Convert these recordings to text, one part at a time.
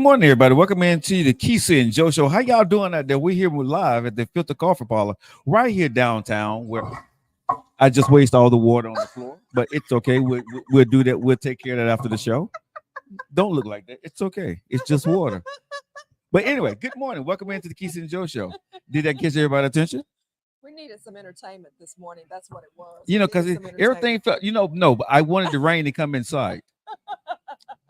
morning, everybody. Welcome into the Kesia Joe show. How y'all doing out there? We're here live at the Filter Coffee Parlor right here downtown where I just waste all the water on the floor, but it's okay. We'll do that. We'll take care of that after the show. Don't look like that. It's okay. It's just water. But anyway, good morning. Welcome into the Kesia Joe show. Did that catch everybody's attention? We needed some entertainment this morning. That's what it was. Because everything felt, no, but I wanted the rain to come inside.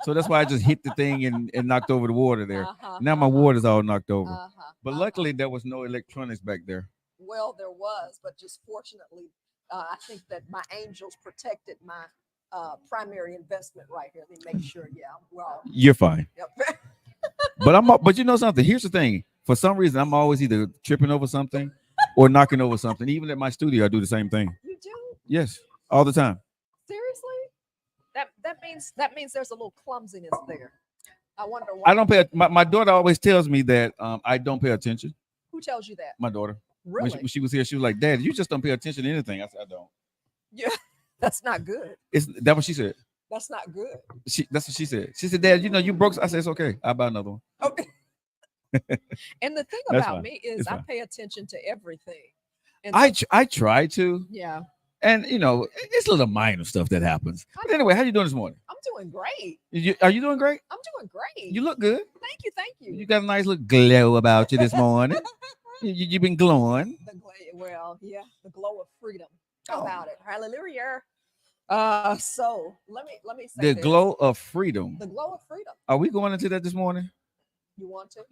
So that's why I just hit the thing and knocked over the water there. Now my water's all knocked over. But luckily there was no electronics back there. Well, there was, but just fortunately, I think that my angels protected my primary investment right here. They make sure, well. You're fine. Yep. But you know something? Here's the thing. For some reason, I'm always either tripping over something or knocking over something. Even at my studio, I do the same thing. You do? Yes, all the time. Seriously? That means there's a little clumsiness there. I wonder why. I don't pay. My daughter always tells me that I don't pay attention. Who tells you that? My daughter. Really? When she was here, she was like, "Dad, you just don't pay attention to anything." I said, "I don't." Yeah, that's not good. That's what she said. That's not good. That's what she said. She said, "Dad, you broke." I said, "It's okay. I'll buy another one." Okay. And the thing about me is I pay attention to everything. And I try to. Yeah. And it's a little minor stuff that happens. But anyway, how you doing this morning? I'm doing great. Are you doing great? I'm doing great. You look good. Thank you. You got a nice little glow about you this morning. You've been glowing. The glow of freedom. How about it? Hallelujah. So let me say the glow of freedom. The glow of freedom. Are we going into that this morning? You want to?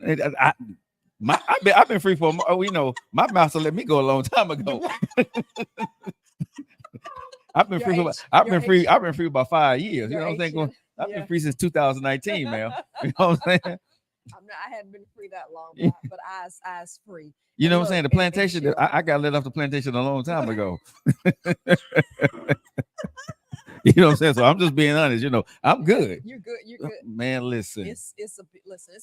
I've been free for my master let me go a long time ago. I've been free for about 5 years. You know what I'm saying? I've been free since 2019, man. You know what I'm saying? I hadn't been free that long, but I's free. You know what I'm saying? The plantation, I got let off the plantation a long time ago. You know what I'm saying? So I'm just being honest. I'm good. You're good. Man, listen. It's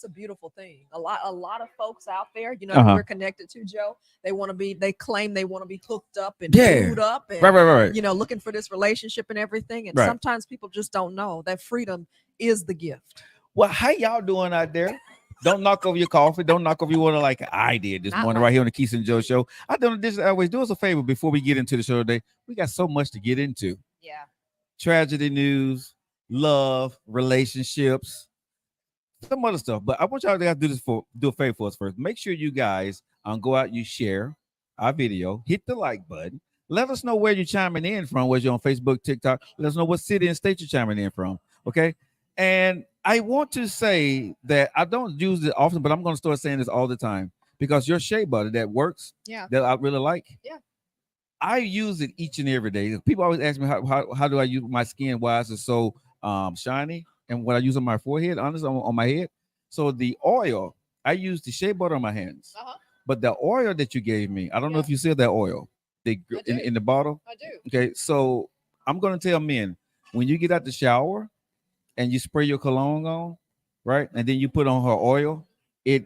a beautiful thing. A lot of folks out there, who we're connected to, Joe. They claim they want to be hooked up and screwed up and right. Looking for this relationship and everything. And sometimes people just don't know that freedom is the gift. Well, how y'all doing out there? Don't knock over your coffee. Don't knock over your water like I did this morning right here on the Kesia Joe show. I don't this always do us a favor before we get into the show today. We got so much to get into. Yeah. Tragedy news, love, relationships, some other stuff. But I want y'all to do a favor for us first. Make sure you guys go out, you share our video, hit the like button. Let us know where you're chiming in from, whether you're on Facebook, TikTok. Let us know what city and state you're chiming in from. Okay. And I want to say that I don't use it often, but I'm going to start saying this all the time because your shea butter that works, that I really like. Yeah. I use it each and every day. People always ask me how do I use my skin? Why is it so shiny? And what I use on my forehead, honestly, on my head. So the oil, I use the shea butter on my hands. But the oil that you gave me, I don't know if you see that oil in the bottle. I do. Okay, so I'm going to tell men, when you get out the shower and you spray your cologne on, right? And then you put on her oil, it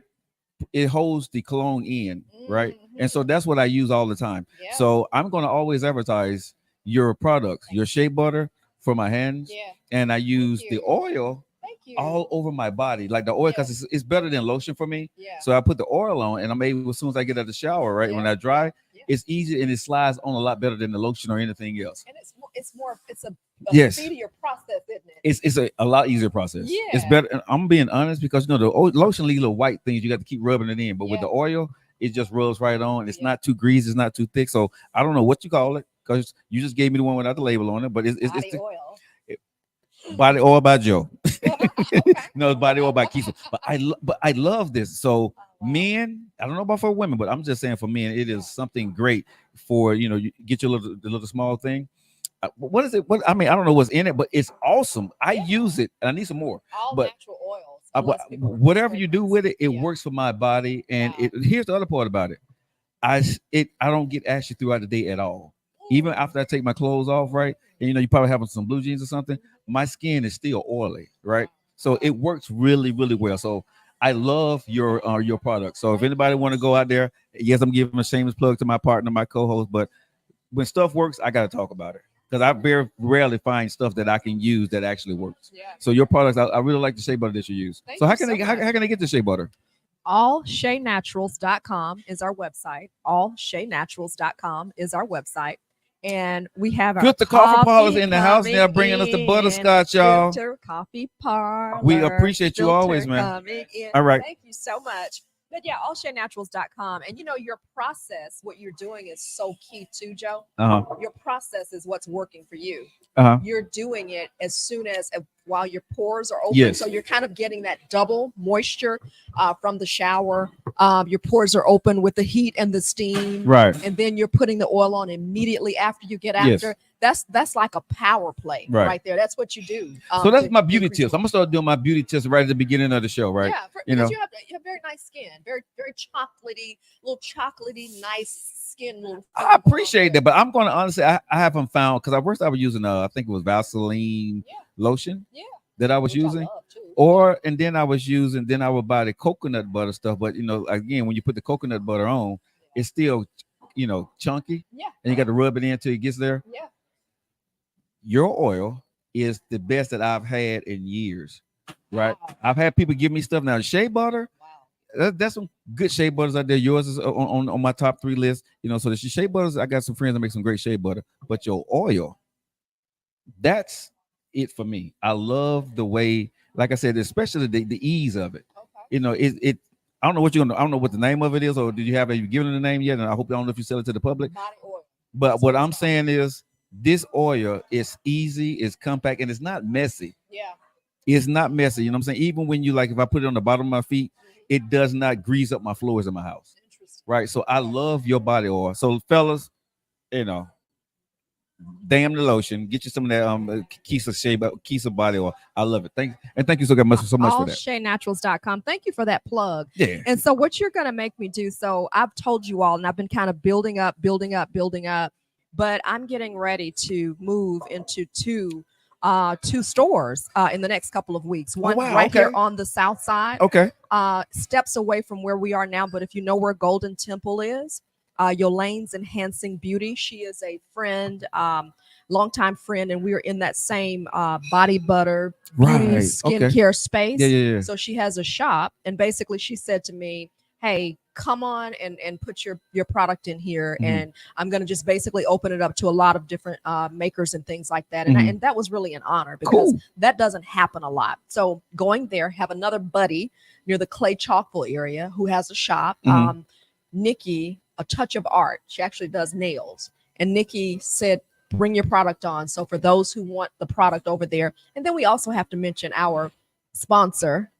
holds the cologne in, right? And so that's what I use all the time. Yeah. So I'm going to always advertise your products, your shea butter for my hands. Yeah. And I use the oil all over my body, like the oil, because it's better than lotion for me. Yeah. So I put the oil on and I'm able, as soon as I get out of the shower, right? When I dry, it's easy and it slides on a lot better than the lotion or anything else. And it's a speedier process, isn't it? It's a lot easier process. Yeah. It's better. And I'm being honest because the lotion leaves little white things. You got to keep rubbing it in. But with the oil, it just rubs right on. It's not too greasy. It's not too thick. So I don't know what you call it because you just gave me the one without the label on it. But it's oil. Body oil by Joe. No, it's body oil by Kesia. But I love this. So men, I don't know about for women, but I'm just saying for men, it is something great for you get your little small thing. What is it? I don't know what's in it, but it's awesome. I use it, and I need some more. All natural oils. Whatever you do with it, it works for my body. And here's the other part about it. I don't get ashy throughout the day at all. Even after I take my clothes off, right? And you probably having some blue jeans or something. My skin is still oily, right? So it works really, really well. So I love your product. So if anybody want to go out there, yes, I'm giving a shameless plug to my partner, my co-host. But when stuff works, I got to talk about it. because I very rarely find stuff that I can use that actually works. Yeah. So your products, I really like the shea butter that you use. Thank So you how can so I how, much. how can I get the shea butter? allshaynaturals.com is our website. Allshaynaturals.com is our website. And we have our Filter coffee parlors coffee in the house now, coming bringing us the in. butterscotch, y'all. Filter coffee parlor. We appreciate you Filter always, man. coming in. All right. Thank you so much. But yeah, allshaynaturals.com. And you know, your process, what you're doing is so key too, Joe. Your process is what's working for you. You're doing it as soon as while your pores are open. Yes. So you're kind of getting that double moisture from the shower. Your pores are open with the heat and the steam. Right. And then you're putting the oil on immediately after you get Yes. after. That's like a power play right there. That's what you do. So that's my beauty tips. I'm gonna start doing my beauty tips right at the beginning of the show, right? Yeah, because you have very nice skin, very chocolatey, little chocolatey, nice skin. I appreciate that, but I'm gonna honestly, I haven't found because at first I was using I think it was Vaseline lotion that I was using, and then I was using, then I would buy the coconut butter stuff. But you know, again, when you put the coconut butter on, it's still, chunky. Yeah, and you got to rub it in until it gets there. Yeah. Your oil is the best that I've had in years, right? Wow. I've had people give me stuff now. Shea butter, that's some good shea butters out there. Yours is on my top 3 list. So the shea butters, I got some friends that make some great shea butter. But your oil, that's it for me. I love the way, like I said, especially the ease of it. Okay. It. I don't know what I don't know what the name of it is, or did you have you given it a name yet? And I don't know if you sell it to the public. Body oil. But what I'm saying is, this oil is easy, it's compact, and it's not messy. Yeah. It's not messy. You know what I'm saying? Even when you if I put it on the bottom of my feet, it does not grease up my floors in my house. Right. So I love your body oil. So fellas, damn the lotion. Get you some of that Kesia body oil. I love it. Thank you so much for that. allshaynaturals.com. Thank you for that plug. Yeah. And so what you're gonna make me do, so I've told you all, and I've been kind of building up, but I'm getting ready to move into two stores in the next couple of weeks. One here on the south side. Okay. Steps away from where we are now, but if you know where Golden Temple is, Yolene's Enhancing Beauty. She is a friend, longtime friend, and we are in that same body butter, beauty, skincare space. Yeah. So she has a shop, and basically she said to me, hey, come on and put your product in here, and I'm going to just basically open it up to a lot of different makers and things like that. And that was really an honor, because that doesn't happen a lot. So going there, have another buddy near the Clay Chalkville area who has a shop. Nikki, A Touch of Art. She actually does nails. And Nikki said, bring your product on. So for those who want the product over there. And then we also have to mention our sponsor,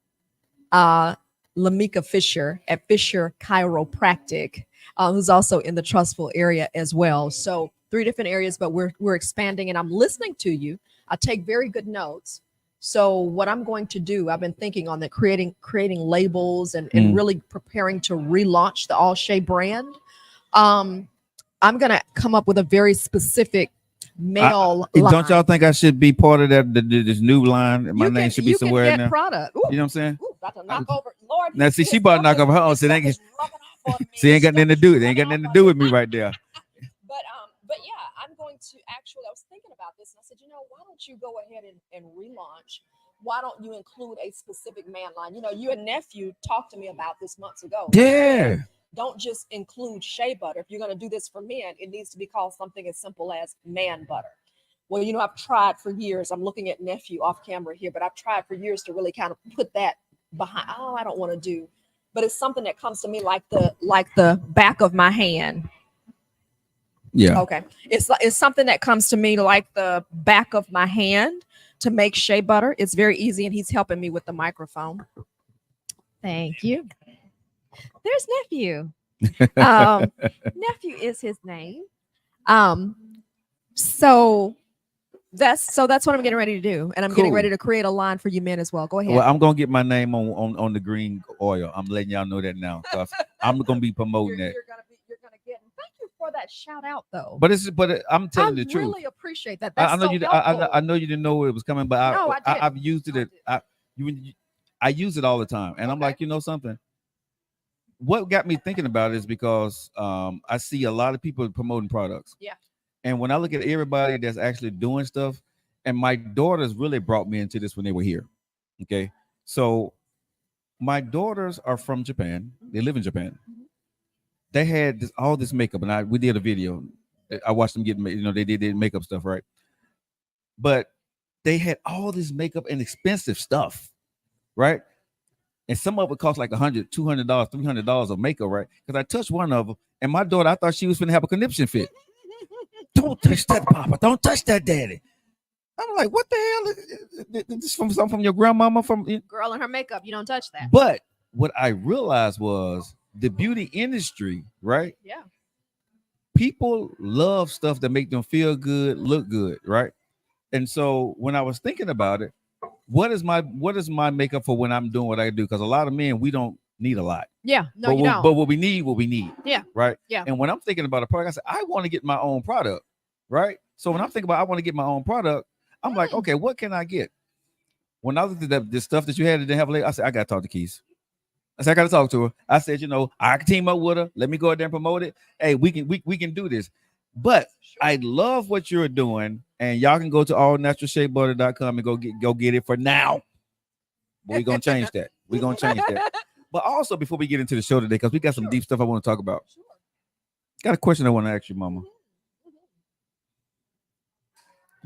Lamika Fisher at Fisher Chiropractic, who's also in the Trustful area as well. So 3 different areas, but we're expanding, and I'm listening to you. I take very good notes. So what I'm going to do, I've been thinking on that, creating labels and really preparing to relaunch the All Shay brand. I'm going to come up with a very specific male line. Don't y'all think I should be part of that? This new line, my name should be somewhere in there. Product. You know what I'm saying? Ooh, about to knock over. Lord, now see, she about to knock over her own. So ain't got nothing to do. They ain't got nothing to do with me right there. But yeah, I'm going to actually. I was thinking about this, and I said, why don't you go ahead and relaunch? Why don't you include a specific man line? You and nephew talked to me about this months ago. Yeah. Don't just include shea butter. If you're going to do this for men, it needs to be called something as simple as man butter. Well, I've tried for years. I'm looking at nephew off camera here, but I've tried for years to really kind of put that behind. Oh, I don't want to do, but it's something that comes to me like the back of my hand. Yeah. Okay. It's something that comes to me like the back of my hand to make shea butter. It's very easy, and he's helping me with the microphone. Thank you. There's nephew. Nephew is his name. So that's what I'm getting ready to do, and I'm getting ready to create a line for you men as well. Go ahead. Well, I'm gonna get my name on the green oil. I'm letting y'all know that now, because I'm gonna be promoting that. You're gonna get. Thank you for that shout out, though. But I'm telling the truth. I really appreciate that. That's I know you didn't know it was coming, but I've used it. I use it all the time, and I'm like, something. What got me thinking about it is because I see a lot of people promoting products. Yeah. And when I look at everybody that's actually doing stuff, and my daughters really brought me into this when they were here. Okay. So my daughters are from Japan. They live in Japan. They had all this makeup, and we did a video. I watched them get, they did makeup stuff, right? But they had all this makeup and expensive stuff, right? And some of it cost like $100, $200, $300 of makeup, right? Because I touched one of them, and my daughter, I thought she was going to have a conniption fit. Don't touch that, Papa. Don't touch that, Daddy. I'm like, what the hell? This from something from your grandmama? Girl in her makeup. You don't touch that. But what I realized was the beauty industry, right? Yeah. People love stuff that make them feel good, look good, right? And so when I was thinking about it, what is my makeup for when I'm doing what I do? Because a lot of men, we don't need a lot. Yeah. No, but you don't. But what we need. Yeah. Right. Yeah. And when I'm thinking about a product, I said, I want to get my own product. Right. So when I'm thinking about I want to get my own product, I'm like, okay, what can I get? When I looked at the stuff that you had that didn't have a label, I said, I got to talk to Keys. I said, I got to talk to her. I said, I can team up with her. Let me go out there and promote it. Hey, we can do this. But I love what you're doing, and y'all can go to allnaturalshapebutter.com and go get it for now. But we're gonna change that. We're gonna change that. But also, before we get into the show today, because we got some deep stuff I want to talk about. Got a question I want to ask you, Mama.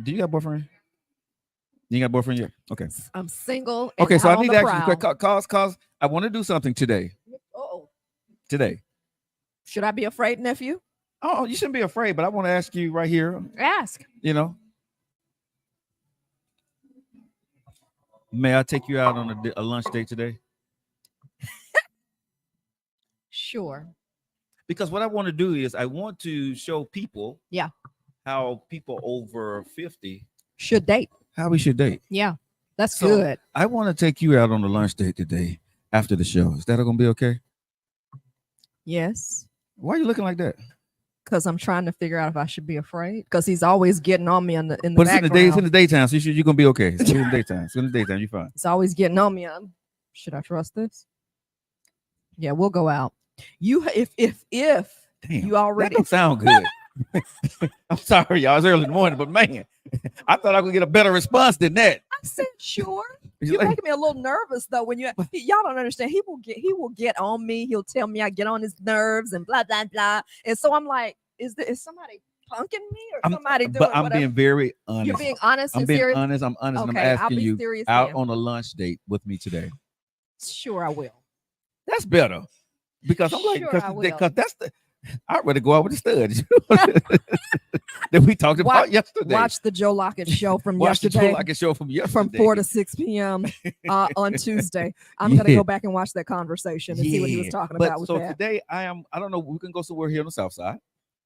Do you got a boyfriend? You got a boyfriend yet? Okay. I'm single. Okay, so I need to ask you quick, cause I want to do something today. Oh. Today. Should I be afraid, nephew? Oh, you shouldn't be afraid, but I want to ask you right here. Ask. May I take you out on a lunch date today? Sure. Because what I want to do is I want to show people Yeah. how people over 50 should date. How we should date. Yeah. That's good. I want to take you out on a lunch date today after the show. Is that going to be okay? Yes. Why are you looking like that? Because I'm trying to figure out if I should be afraid. Because he's always getting on me in the but background. It's in the daytime, so you're gonna be okay. It's in the daytime. It's in the daytime. You're fine. It's always getting on me. Should I trust this? Yeah, we'll go out. If Damn, you already that don't sound good. I'm sorry, y'all. It's early in the morning, but man, I thought I could get a better response than that. I said sure. You're making me a little nervous though. When y'all don't understand, he will get on me. He'll tell me I get on his nerves and blah blah blah. And so I'm like, is somebody punking me or somebody doing? But I'm whatever? being very honest. You're being honest. I'm and being serious? honest. I'm honest. Okay, and I'm asking you out then. on a lunch date with me today. Sure, I will. That's better because I'm like because that's the. I'd rather go out with the studs that we talked about yesterday. Watch the Joe Lockett show from yesterday. The Joe Lockett show from yesterday. From 4 to 6 p.m. On Tuesday. I'm going to go back and watch that conversation and see what he was talking about with that. Today I don't know, we can go somewhere here on the south side.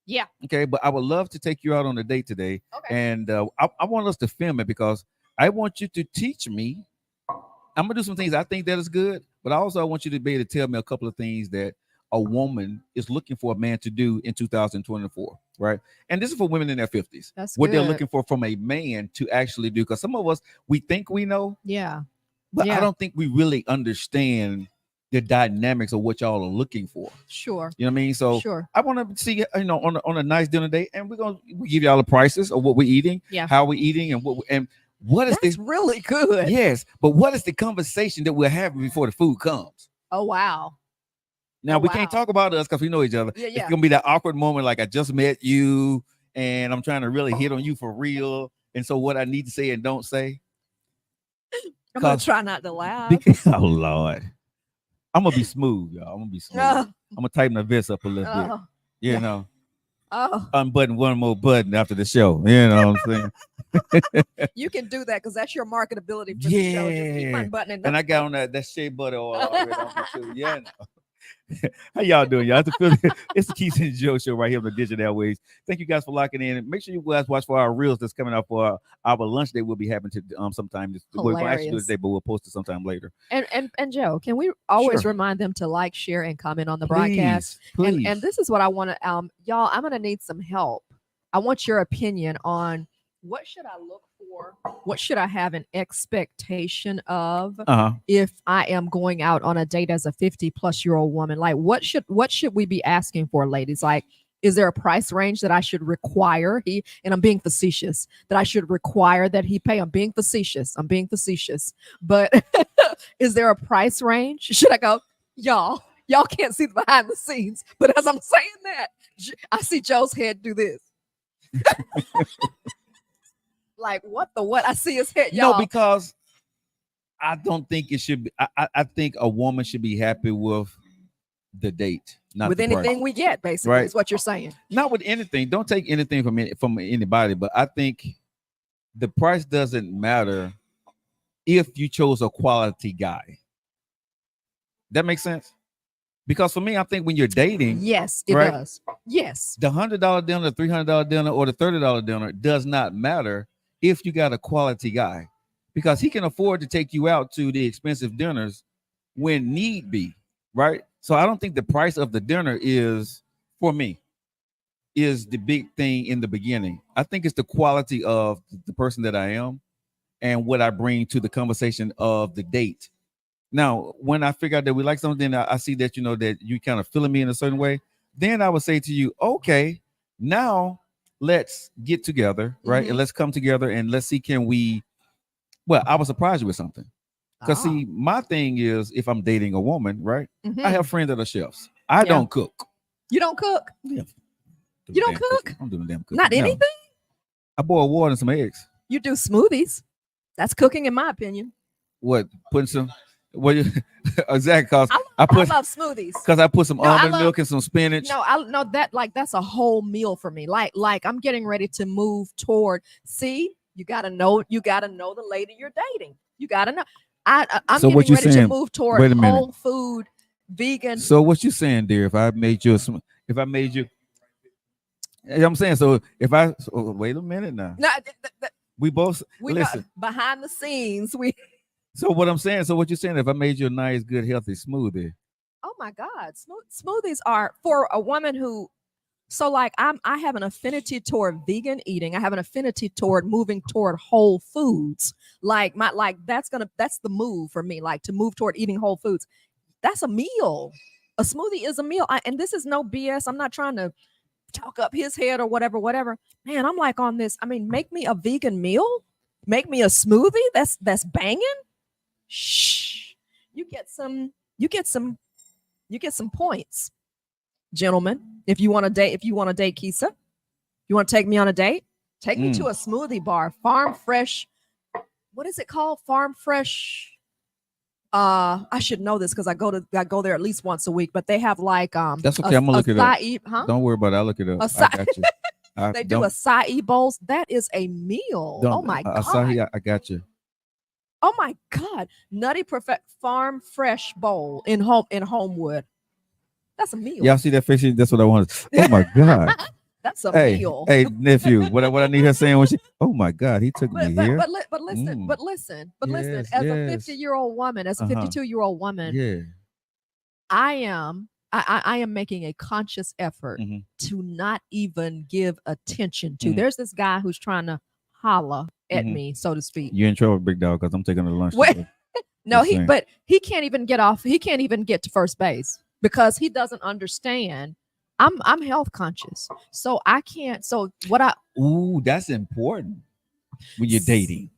Yeah. Okay, but I would love to take you out on a date today. Okay. And I want us to film it because I want you to teach me. I'm going to do some things I think that is good, but also I want you to be able to tell me a couple of things that a woman is looking for a man to do in 2024, right? And this is for women in their 50s. That's what good. They're looking for from a man to actually do. Because some of us, we think we know. Yeah. But I don't think we really understand the dynamics of what y'all are looking for. Sure. You know what I mean? So sure. I want to see, on a nice dinner date, and we give y'all the prices of what we're eating, how we're eating, and what is this really good. Yes, but what is the conversation that we're having before the food comes? Oh wow. Now we can't talk about us because we know each other. Yeah. It's gonna be that awkward moment, like I just met you and I'm trying to really hit on you for real. And so what I need to say and don't say. I'm gonna try not to laugh. Oh Lord. I'm gonna be smooth, y'all. I'm gonna be smooth. I'm gonna tighten the vest up a little bit. You know. Unbutton one more button after the show. You know what I'm saying? You can do that because that's your marketability for the show. Just keep unbuttoning. And I got on that shea butter all already on me too. Yeah. How y'all doing, y'all? It's the Kesia Joe show right here on the Digital Airways. Thank you guys for locking in. And make sure you guys watch for our reels that's coming out for our lunch day. We'll be having to sometime. We'll actually do it today, but we'll post it sometime later. And Joe, can we always remind them to like, share, and comment on the broadcast? Please. And this is what I want to y'all. I'm gonna need some help. I want your opinion on what should I look for? What should I have an expectation of if I am going out on a date as a 50-plus-year-old woman? Like, what should we be asking for, ladies? Like, Is there a price range that I should require? And I'm being facetious, that I should require that he pay. I'm being facetious. But is there a price range? Should I go, y'all can't see the behind the scenes, but as I'm saying that, I see Joe's head do this. Like, what the what? I see his head, y'all. No, because I don't think it should be. I think a woman should be happy with the date, not with the anything price. we get, basically, Right. is what you're saying. Not with anything. Don't take anything from anybody. But I think the price doesn't matter if you chose a quality guy. That makes sense. Because for me, I think when you're dating, Yes, it right? does. Yes. The $100 dinner, the $300 dinner, or the $30 dinner does not matter if you got a quality guy, because he can afford to take you out to the expensive dinners when need be, right? So I don't think the price of the dinner is, for me, is the big thing in the beginning. I think it's the quality of the person that I am and what I bring to the conversation of the date. Now, when I figure out that we like something, I see that that you kind of feeling me in a certain way. Then I would say to you, okay, now let's get together, right? And let's come together and let's see, can we? Well, I will surprise you with something. Because see, my thing is, if I'm dating a woman, right? I have friends that are chefs. I don't cook. You don't cook? Yeah. You don't cook? I'm doing damn cooking. Not anything? I boil water and some eggs. You do smoothies. That's cooking, in my opinion. What? Putting some. What? Exactly. Cause I love smoothies. Because I put some almond milk and some spinach. No, that's a whole meal for me. Like I'm getting ready to move toward. See, you gotta know the lady you're dating. You gotta know. I'm getting ready to move toward whole food, vegan. So what you saying, dear? If I made you, I'm saying, so if I wait a minute now. No, we listen behind the scenes. So what I'm saying, so what you're saying, if I made you a nice, good, healthy smoothie. Oh my God, smoothies are for a woman who. So like I have an affinity toward vegan eating. I have an affinity toward moving toward whole foods. That's the move for me. Like to move toward eating whole foods. That's a meal. A smoothie is a meal. And this is no BS. I'm not trying to talk up his head or whatever. Man, I'm like on this. I mean, make me a vegan meal. Make me a smoothie. That's banging. Shh. You get some points. Gentlemen, if you want to date Kesia, you want to take me on a date, take me to a smoothie bar, Farm Fresh. What is it called? Farm Fresh. I should know this because I go there at least once a week, but they have like that's okay. I'm gonna look it up. Huh? Don't worry about it. I'll look it up. I got you. They do acai bowls. That is a meal. Oh my God. Acai, I got you. Oh my God. Nutty Perfect Farm Fresh bowl in Homewood. That's a meal. Y'all see that face? That's what I wanted. Oh my God. That's a meal. Hey, nephew, what I need her saying when she, oh my God, he took me here. But listen. As a 50-year-old woman, as a 52-year-old woman, I am making a conscious effort to not even give attention to. There's this guy who's trying to holla at me, so to speak. You're in trouble, big dog, because I'm taking her to lunch. No, he can't even get off. He can't even get to first base because he doesn't understand. I'm health conscious, so I can't. So that's important when you're dating,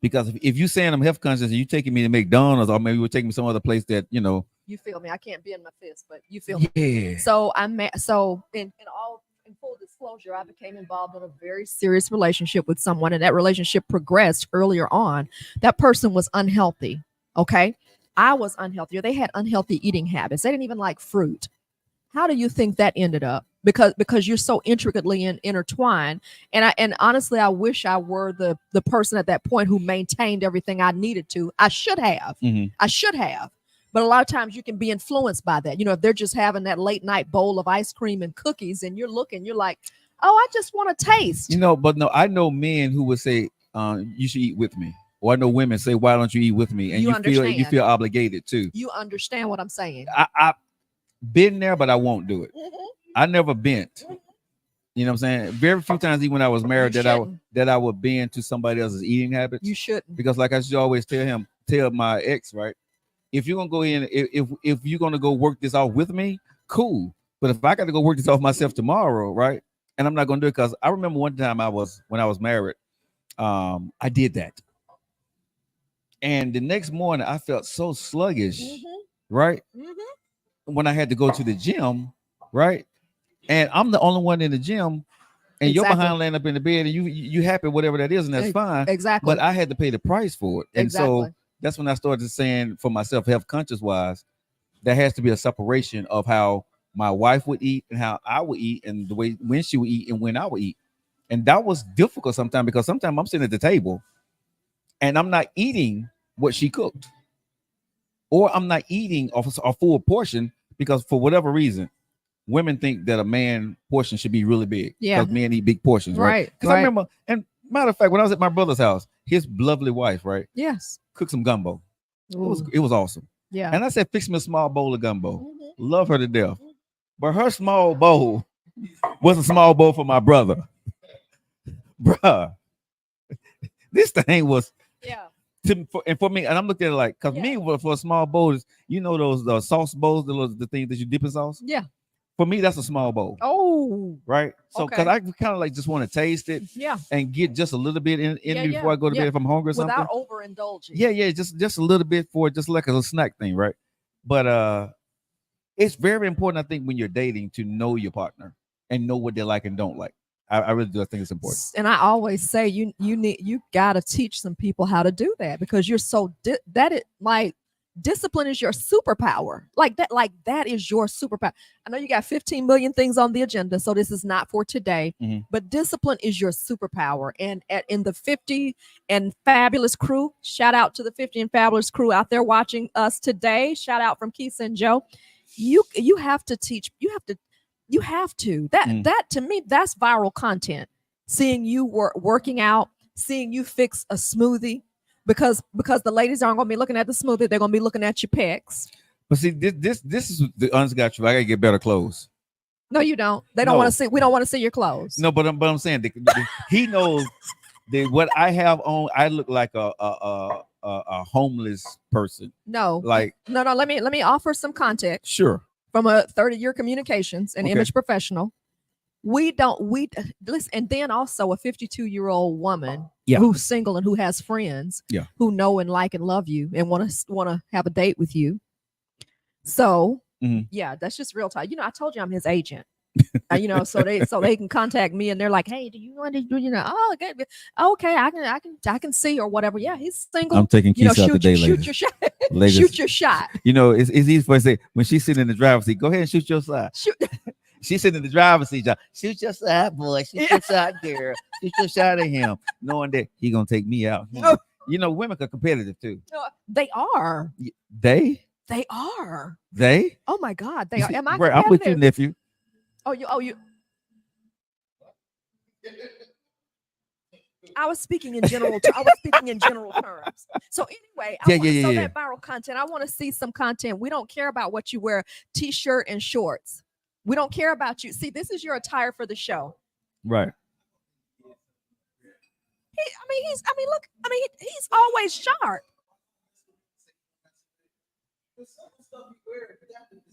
because if you saying I'm health conscious and you taking me to McDonald's or maybe you're taking me some other place that you feel me. I can't be in my fist, but you feel me. Yeah. So in full disclosure, I became involved in a very serious relationship with someone, and that relationship progressed earlier on. That person was unhealthy. Okay, I was unhealthy. They had unhealthy eating habits. They didn't even like fruit. How do you think that ended up? Because you're so intricately intertwined. And honestly, I wish I were the person at that point who maintained everything I needed to. I should have. I should have. But a lot of times you can be influenced by that. If they're just having that late night bowl of ice cream and cookies and you're like, oh, I just want to taste. But no, I know men who would say, you should eat with me. Or I know women say, why don't you eat with me? And you feel obligated too. You understand what I'm saying? I been there, but I won't do it. I never bent. You know what I'm saying? Very few times, even when I was married, that I would bend to somebody else's eating habits. You shouldn't. Because like I should always tell my ex, right? If you're gonna go in, if you're gonna go work this out with me, cool. But if I got to go work this off myself tomorrow, right? And I'm not going to do it because I remember one time when I was married, I did that, and the next morning I felt so sluggish, Mm-hmm. right? Mm-hmm. When I had to go to the gym, right? And I'm the only one in the gym, and you're Exactly. behind laying up in the bed, and you happy whatever that is, and that's fine. But Exactly. I had to pay the price for it, and so Exactly. that's when I started saying for myself, health conscious wise, there has to be a separation of how my wife would eat and how I would eat, and the way when she would eat and when I would eat. And that was difficult sometimes because sometimes I'm sitting at the table and I'm not eating what she cooked, or I'm not eating a full portion because for whatever reason, women think that a man portion should be really big Yeah. because men eat big portions, right? Right. Because I Right. remember, and matter of fact, when I was at my brother's house, his lovely wife, right, Yes. cooked some gumbo. Ooh. It was awesome. Yeah. And I said, fix me a small bowl of gumbo. Mhm. Love her to death. But her small bowl was a small bowl for my brother. Bruh, this thing was Yeah. and for me, and I'm looking at it like, because me, for a small bowl, is, you know, those sauce bowls, the things that you dip in sauce? Yeah. For me, that's a small bowl. Oh. Right? So, Okay. because I kind of like just want to taste it Yeah. and get just a little bit in Yeah, me before yeah, I go to yeah. bed if I'm hungry or something. Without overindulging. Yeah, just a little bit for just like a snack thing, right? But it's very important, I think, when you're dating to know your partner and know what they like and don't like. I really do. I think it's important. And I always say you gotta teach some people how to do that because you're so that it like discipline is your superpower. Like that is your superpower. I know you got 15 million things on the agenda, so this is not for today. Mhm. But discipline is your superpower. And in the 50 and Fabulous crew, shout out to the 50 and Fabulous crew out there watching us today. Shout out from Kesia Joe. You have to teach. You have to that to me that's viral content. Seeing you working out, seeing you fix a smoothie, because the ladies aren't going to be looking at the smoothie, they're going to be looking at your pecs. But see, this is the honest God truth. I gotta get better clothes. No, you don't. They don't No. want to see. We don't want to see your clothes. No, but I'm saying he knows that what I have on. I look like a homeless person. No, Like, no. Let me offer some context sure. from a 30-year communications and Okay. image professional. We listen, and then also a 52-year-old woman Yeah. who's single and who has friends Yeah. who know and like and love you and want to have a date with you. So Mhm. yeah, that's just real time. I told you I'm his agent. So they can contact me and they're like, hey, do you want to do okay, I can see or whatever. Yeah, he's single. I'm taking Kesia out today, shoot ladies. your shot. Ladies. Shoot your shot. It's easy for her to say when she's sitting in the driver's seat, go ahead and shoot your shot. Shoot. She's sitting in the driver's seat, y'all. Shoot your shot, boy. Shoot your shot, girl. Shoot your shot at him, knowing that he gonna take me out. Women are competitive too. They are. They are. They. Oh my God, they are. Am I? Right, I'm with you, nephew. Oh, you. I was speaking in general. Terms. So anyway, so that viral content. I want to see some content. We don't care about what you wear, t-shirt and shorts. We don't care about you. See, this is your attire for the show. Right. He's always sharp.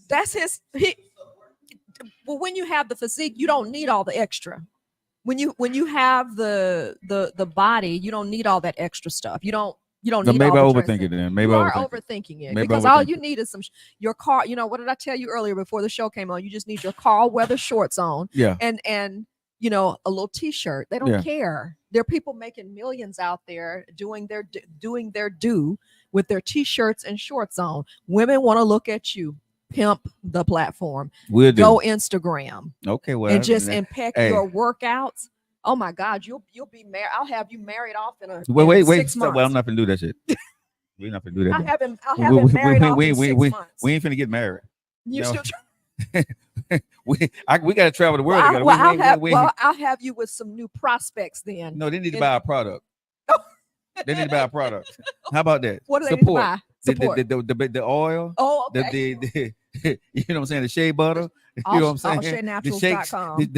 That's his. Well, when you have the physique, you don't need all the extra. When you have the body, you don't need all that extra stuff. You don't need. Maybe I all the overthink it then. Maybe you I are overthink overthinking it Maybe because all you need is your car. What did I tell you earlier before the show came on? You just need your Carl weather shorts on. Yeah. And a little t-shirt. They don't care. There are people making millions out there doing their due with their t-shirts and shorts on. Women want to look at you. Pimp the platform. We'll do. Go Instagram. Okay, well, and peck your workouts. Oh my God, you'll be married. I'll have you married off in a wait. 6 months. Well, I'm not gonna do that shit. We're not gonna do that. I'll have him married off in 6 months. We ain't finna get married. You still we gotta travel the world together. I'll have you with some new prospects then. No, they need to buy a product. They need to buy a product. How about that? What do they need to buy? Support. The oil. Oh, okay. You know what I'm saying? The shea butter. You know what I'm saying? The shakes.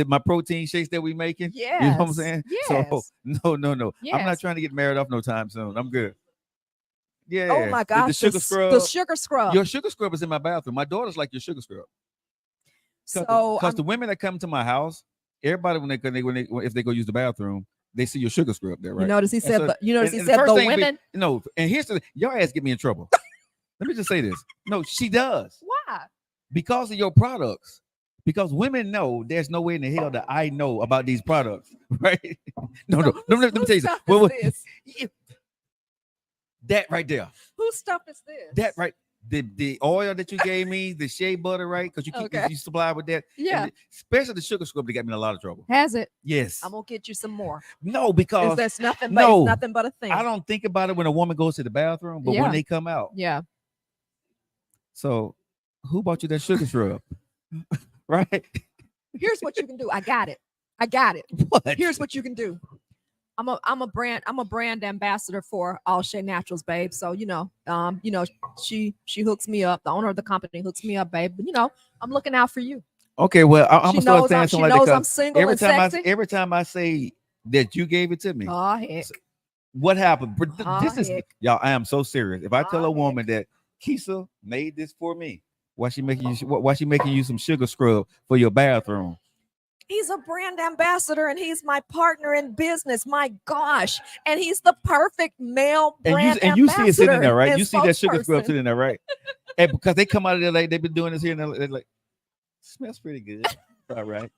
My protein shakes that we making. Yes. You know what I'm saying? Yes. So no. Yes. I'm not trying to get married off no time soon. I'm good. Yeah. Oh my gosh. The sugar scrub. The sugar scrub. Your sugar scrub is in my bathroom. My daughter's like your sugar scrub. So because the women that come to my house, everybody if they go use the bathroom, they see your sugar scrub there, you right? notice he And said, so, but you notice he and the said first the thing, women. and here's your ass get me in trouble. Let me just say this. No, she does Why? because of your products. Because women know there's no way in the hell that I know about these products, right? No, So no. Let me tell you stuff something. is this? That right there. Whose stuff is this? That right. The oil that you gave me, the shea butter, right? Because Okay. you supply with that. Yeah. And especially the sugar scrub that got me in a lot of trouble. Has it? Yes. I'm gonna get you some more. No, because That's nothing but no, it's nothing but a thing. I don't think about it when a woman goes to the bathroom, but Yeah. when they come out. Yeah. So who bought you that sugar scrub? Right? Here's what you can do. I got it. I got it. What? Here's what you can do. I'm a brand ambassador for All Shea Naturals, babe. So she hooks me up. The owner of the company hooks me up, babe. But I'm looking out for you. Okay, well, I'm She gonna start knows saying I'm, she something like knows that. I'm single Every and time sexy. every time I say that you gave it to me, Oh heck. what happened? This is heck. y'all. I am so serious. If I tell a heck. woman that Kesia made this for me, why she making you some sugar scrub for your bathroom? He's a brand ambassador and he's my partner in business. My gosh. And he's the perfect male brand And you see it sitting there, right? and You see that sugar scrub spokesperson. sitting there, right? And because they come out of there like they've been doing this here and they're like, smells pretty good. All right.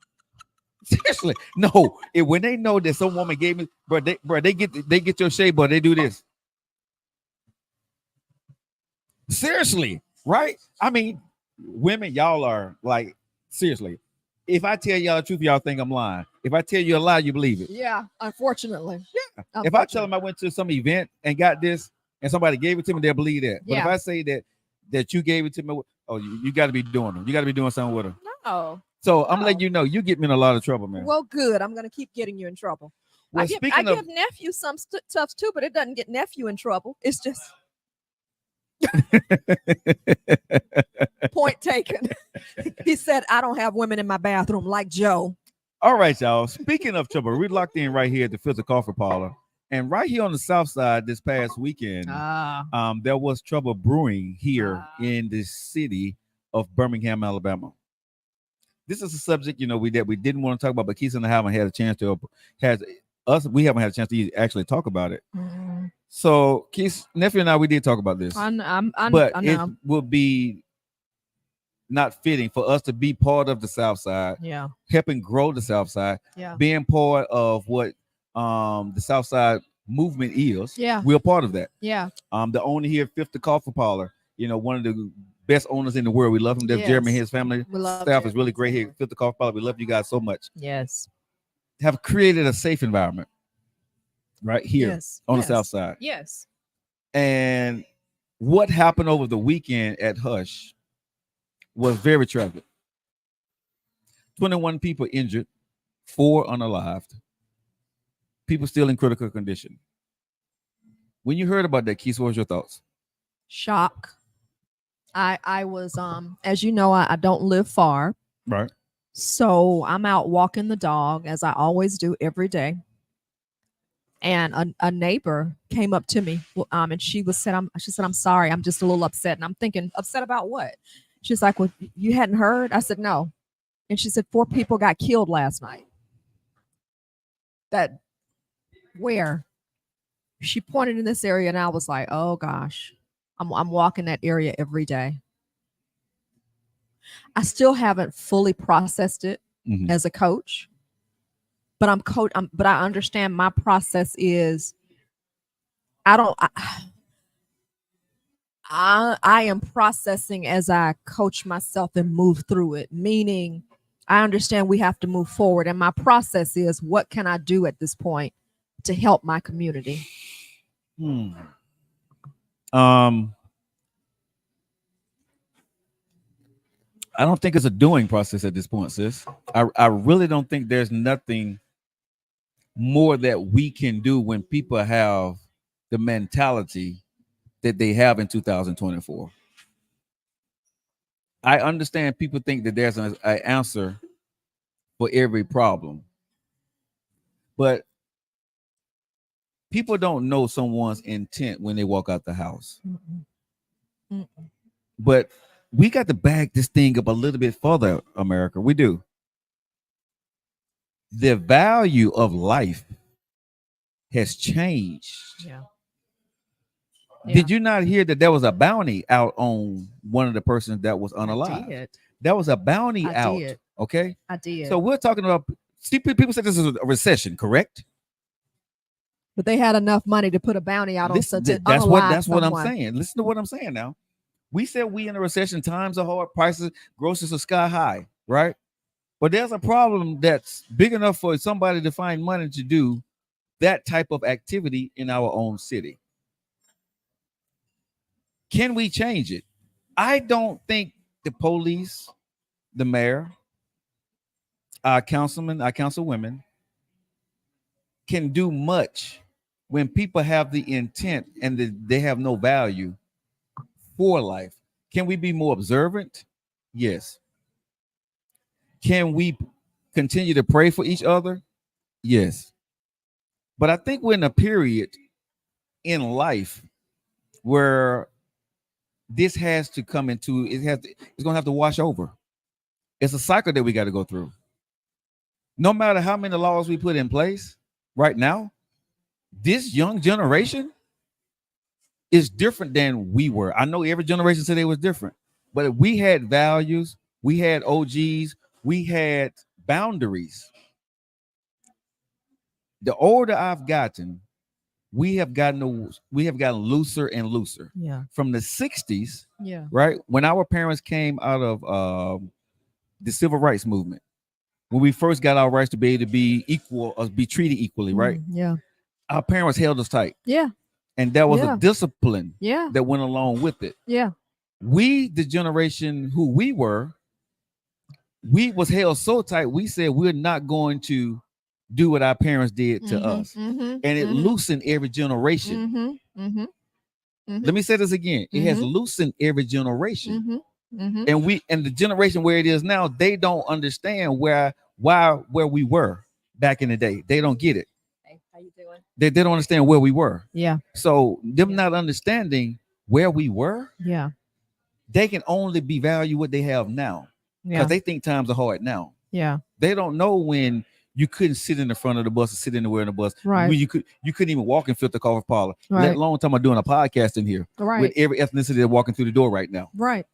Seriously, no. When they know that some woman gave me, they get your shea butter, they do this. Seriously, right? I mean, women, y'all are like, seriously. If I tell y'all the truth, y'all think I'm lying. If I tell you a lie, you believe it. Yeah, unfortunately. Yeah. If I tell them I went to some event and got this, and somebody gave it to me, they'll believe that. But if I say that you gave it to me, oh, you got to be doing them. You got to be doing something with them. No. So I'm letting you know, you get me in a lot of trouble, man. Well, good. I'm gonna keep getting you in trouble. Well, I give nephew some stuff too, but it doesn't get nephew in trouble. It's just point taken. He said, I don't have women in my bathroom like Joe. All right, y'all. Speaking of trouble, we're locked in right here at the Filter Coffee Parlor. And right here on the south side this past weekend, there was trouble brewing here in the city of Birmingham, Alabama. This is a subject, we didn't want to talk about, but Kesia and I haven't had a chance to we haven't had a chance to actually talk about it. Mm-hmm. So Kesia, nephew and I, we did talk about this. But it would be not fitting for us to be part of the South Side, helping grow the South Side, being part of what the South Side movement is. We're part of that. The owner here, Fifth Coffee Parlor, one of the best owners in the world. We love him. There's Jeremy and his family. Staff is really great here. Fifth Coffee Parlor. We love you guys so much. Yes. Have created a safe environment right here on the South Side. Yes. And what happened over the weekend at Hush was very tragic. 21 people injured, 4 unalived, people still in critical condition. When you heard about that, Keith, what was your thoughts? Shock. I was as you know, I don't live far. Right. So I'm out walking the dog as I always do every day. And a neighbor came up to me and she said, I'm sorry, I'm just a little upset. And I'm thinking, upset about what? She's like, well, you hadn't heard? I said, no. And she said, 4 people got killed last night. That where? She pointed in this area and I was like, oh gosh, I'm walking that area every day. I still haven't fully processed it as a coach, but but I understand my process is I am processing as I coach myself and move through it, meaning I understand we have to move forward. And my process is, what can I do at this point to help my community? I don't think it's a doing process at this point, sis. I really don't think there's nothing more that we can do when people have the mentality that they have in 2024. I understand people think that there's an answer for every problem, but people don't know someone's intent when they walk out the house. But we got to back this thing up a little bit further, America. We do. The value of life has changed. Yeah. Did you not hear that there was a bounty out on one of the persons that was I unalive? did. There was a bounty I out. did. Okay. I did. So we're talking about, see, people say this is a recession, correct? But they had enough money to put a bounty out on such an unalive that's what I'm someone. saying. Listen to what I'm saying now. We said we in a recession, times are hard, prices, groceries are sky high, right? But there's a problem that's big enough for somebody to find money to do that type of activity in our own city. Can we change it? I don't think the police, the mayor, our councilmen, our councilwomen can do much when people have the intent and they have no value for life. Can we be more observant? Yes. Can we continue to pray for each other? Yes. But I think we're in a period in life where this has to come into it's gonna have to wash over. It's a cycle that we got to go through. No matter how many laws we put in place right now, this young generation is different than we were. I know every generation said it was different, but we had values, we had OGs, we had boundaries. The older I've gotten, we have gotten looser and looser. Yeah. From the 60s, Yeah. right? When our parents came out of the civil rights movement, when we first got our rights to be able to be equal or be treated equally, right? Yeah. Our parents held us tight. Yeah. And there was Yeah. a discipline Yeah. that went along with it. Yeah. We, the generation who we were, we was held so tight, we said we're not going to do what our parents did to us. And it loosened every generation. Let me say this again. It has loosened every generation. And the generation where it is now, they don't understand where we were back in the day. They don't get it. Hey, how you doing? They don't understand where we were. Yeah. So them not understanding where we were, Yeah. they can only be value what they have now. Because Yeah. they think times are hard now. Yeah. They don't know when you couldn't sit in the front of the bus or sit anywhere in the bus. Right. When you couldn't even walk in Filter Coffee Parlor. Right. Let alone time I'm doing a podcast in here Right. with every ethnicity that's walking through the door right now. Right.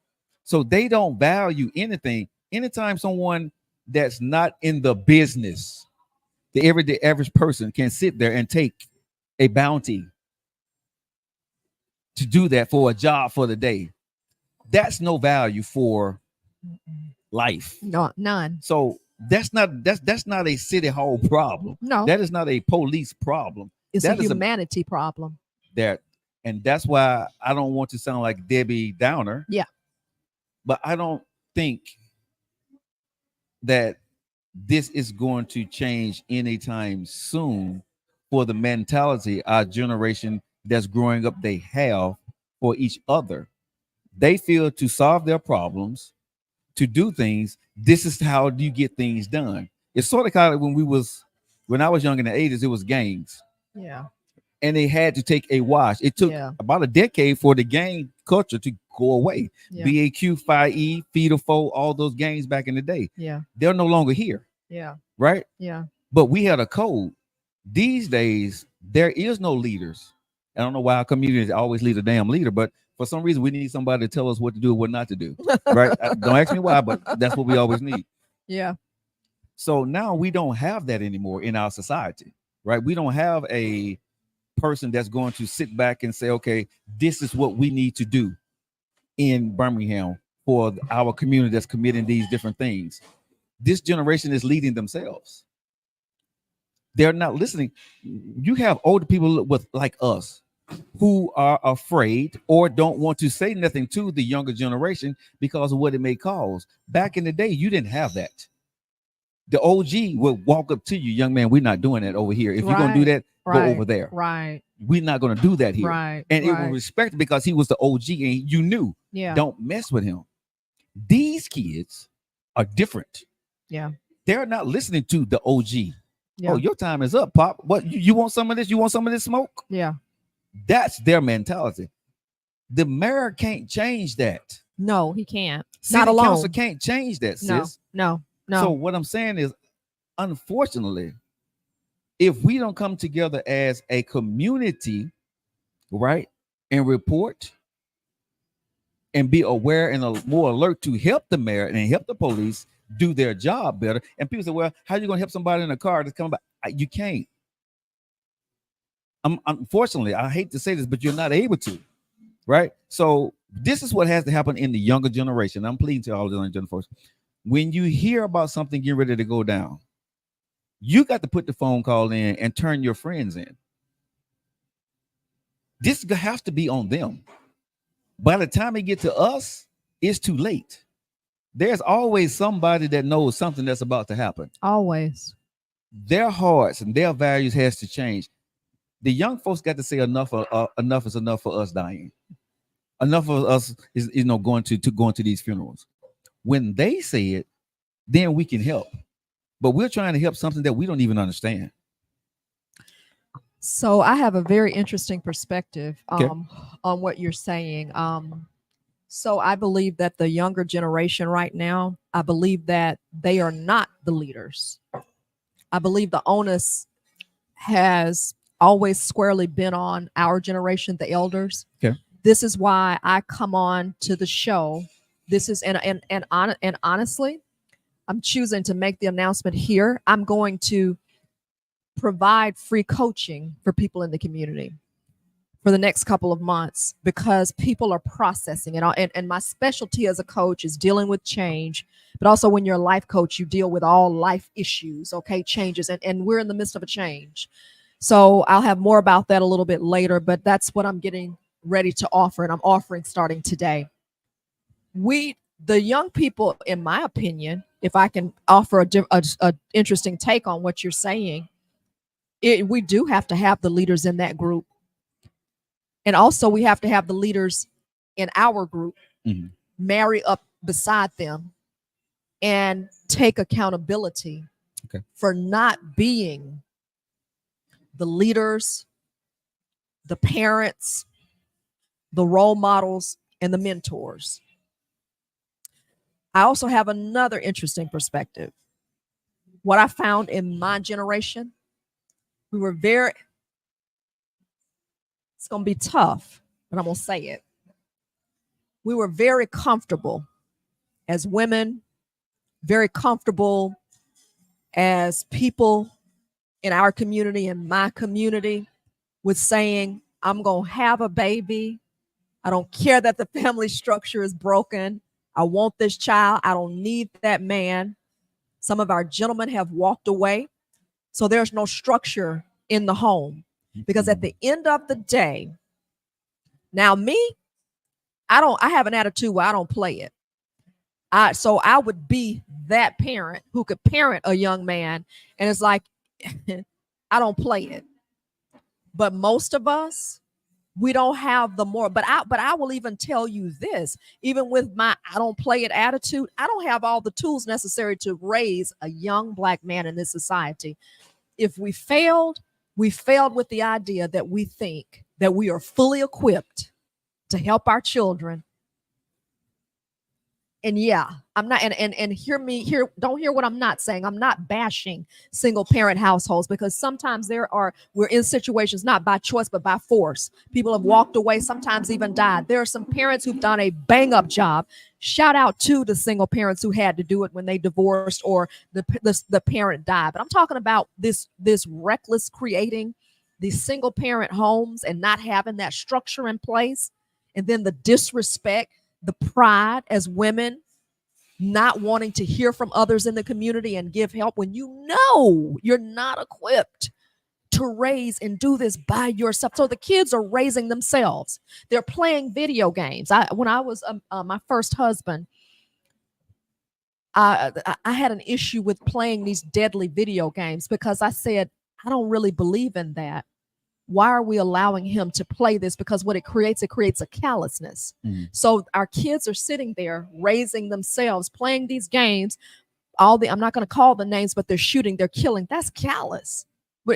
So they don't value anything. Anytime someone that's not in the business, the everyday average person can sit there and take a bounty to do that for a job for the day, that's no value for life. No, none. So that's not a city hall problem. No. That is not a police problem. It's That a is humanity problem. And that's why I don't want to sound like Debbie Downer. Yeah. But I don't think that this is going to change anytime soon for the mentality our generation that's growing up they have for each other. They feel to solve their problems, to do things, this is how you get things done. It's sort of kind of when I was young in the 80s, it was gangs. Yeah. And they had to take a wash. It took about a decade for the gang culture to go away. Yeah. BAQ, 5E, Feeder 4, all those gangs back in the day. Yeah. They're no longer here. Yeah. Right? Yeah. But we had a code. These days, there is no leaders. I don't know why our communities always lead a damn leader, but for some reason, we need somebody to tell us what to do and what not to do. Right? Don't ask me why, but that's what we always need. Yeah. So now we don't have that anymore in our society. Right? We don't have a person that's going to sit back and say, okay, this is what we need to do in Birmingham for our community that's committing these different things. This generation is leading themselves. They're not listening. You have older people like us who are afraid or don't want to say nothing to the younger generation because of what it may cause. Back in the day, you didn't have that. The OG would walk up to you, young man, we're not doing that over here. If you're going to do that, go over there. Right. We're not going to do that here. Right. And it was respected because he was the OG and you knew, don't mess with him. These kids are different. Yeah. They're not listening to the OG. Yeah. Oh, your time is up, Pop. What, you want some of this? You want some of this smoke? Yeah. That's their mentality. The mayor can't change that. No, he can't. Not City council alone. can't change that, No, sis. no, So no. what I'm saying is, unfortunately, if we don't come together as a community, right, and report and be aware and more alert to help the mayor and help the police do their job better. And people say, well, how are you going to help somebody in a car that's coming back? You can't. Unfortunately, I hate to say this, but you're not able to, right? So this is what has to happen in the younger generation. I'm pleading to all the younger generation. When you hear about something getting ready to go down, you got to put the phone call in and turn your friends in. This has to be on them. By the time it get to us, it's too late. There's always somebody that knows something that's about to happen. Always. Their hearts and their values has to change. The young folks got to say enough. Enough is enough for us dying. Enough of us is going to these funerals. When they say it, then we can help. But we're trying to help something that we don't even understand. So I have a very interesting perspective Okay. on what you're saying. So I believe that the younger generation right now, I believe that they are not the leaders. I believe the onus has always squarely been on our generation, the elders. Okay. This is why I come on to the show. This is and honestly, I'm choosing to make the announcement here. I'm going to provide free coaching for people in the community for the next couple of months because people are processing it. And my specialty as a coach is dealing with change, but also when you're a life coach, you deal with all life issues, okay, changes. And we're in the midst of a change. So I'll have more about that a little bit later, but that's what I'm getting ready to offer. And I'm offering starting today. The young people, in my opinion, if I can offer a interesting take on what you're saying, we do have to have the leaders in that group. And also we have to have the leaders in our group marry up beside them and take accountability for not being the leaders, the parents, the role models, and the mentors. I also have another interesting perspective. What I found in my generation, we were it's going to be tough, but I'm going to say it. We were very comfortable as women, very comfortable as people in our community, in my community, with saying, I'm going to have a baby. I don't care that the family structure is broken. I want this child. I don't need that man. Some of our gentlemen have walked away. So there's no structure in the home. Because at the end of the day, now me, I have an attitude where I don't play it. So I would be that parent who could parent a young man. And it's like, I don't play it. But most of us, we don't have the more, but I will even tell you this, even with my I don't play it attitude, I don't have all the tools necessary to raise a young Black man in this society. If we failed with the idea that we think that we are fully equipped to help our children. And yeah, I'm not, and hear me here. Don't hear what I'm not saying. I'm not bashing single parent households because sometimes we're in situations not by choice, but by force. People have walked away, sometimes even died. There are some parents who've done a bang up job. Shout out to the single parents who had to do it when they divorced or the parent died. But I'm talking about this reckless creating these single parent homes and not having that structure in place. And then the disrespect, the pride as women, not wanting to hear from others in the community and give help when you know you're not equipped to raise and do this by yourself. So the kids are raising themselves. They're playing video games. When I was my first husband, I had an issue with playing these deadly video games because I said, I don't really believe in that. Why are we allowing him to play this? Because what it creates a callousness. So our kids are sitting there raising themselves, playing these games. I'm not going to call the names, but they're shooting, they're killing. That's callous.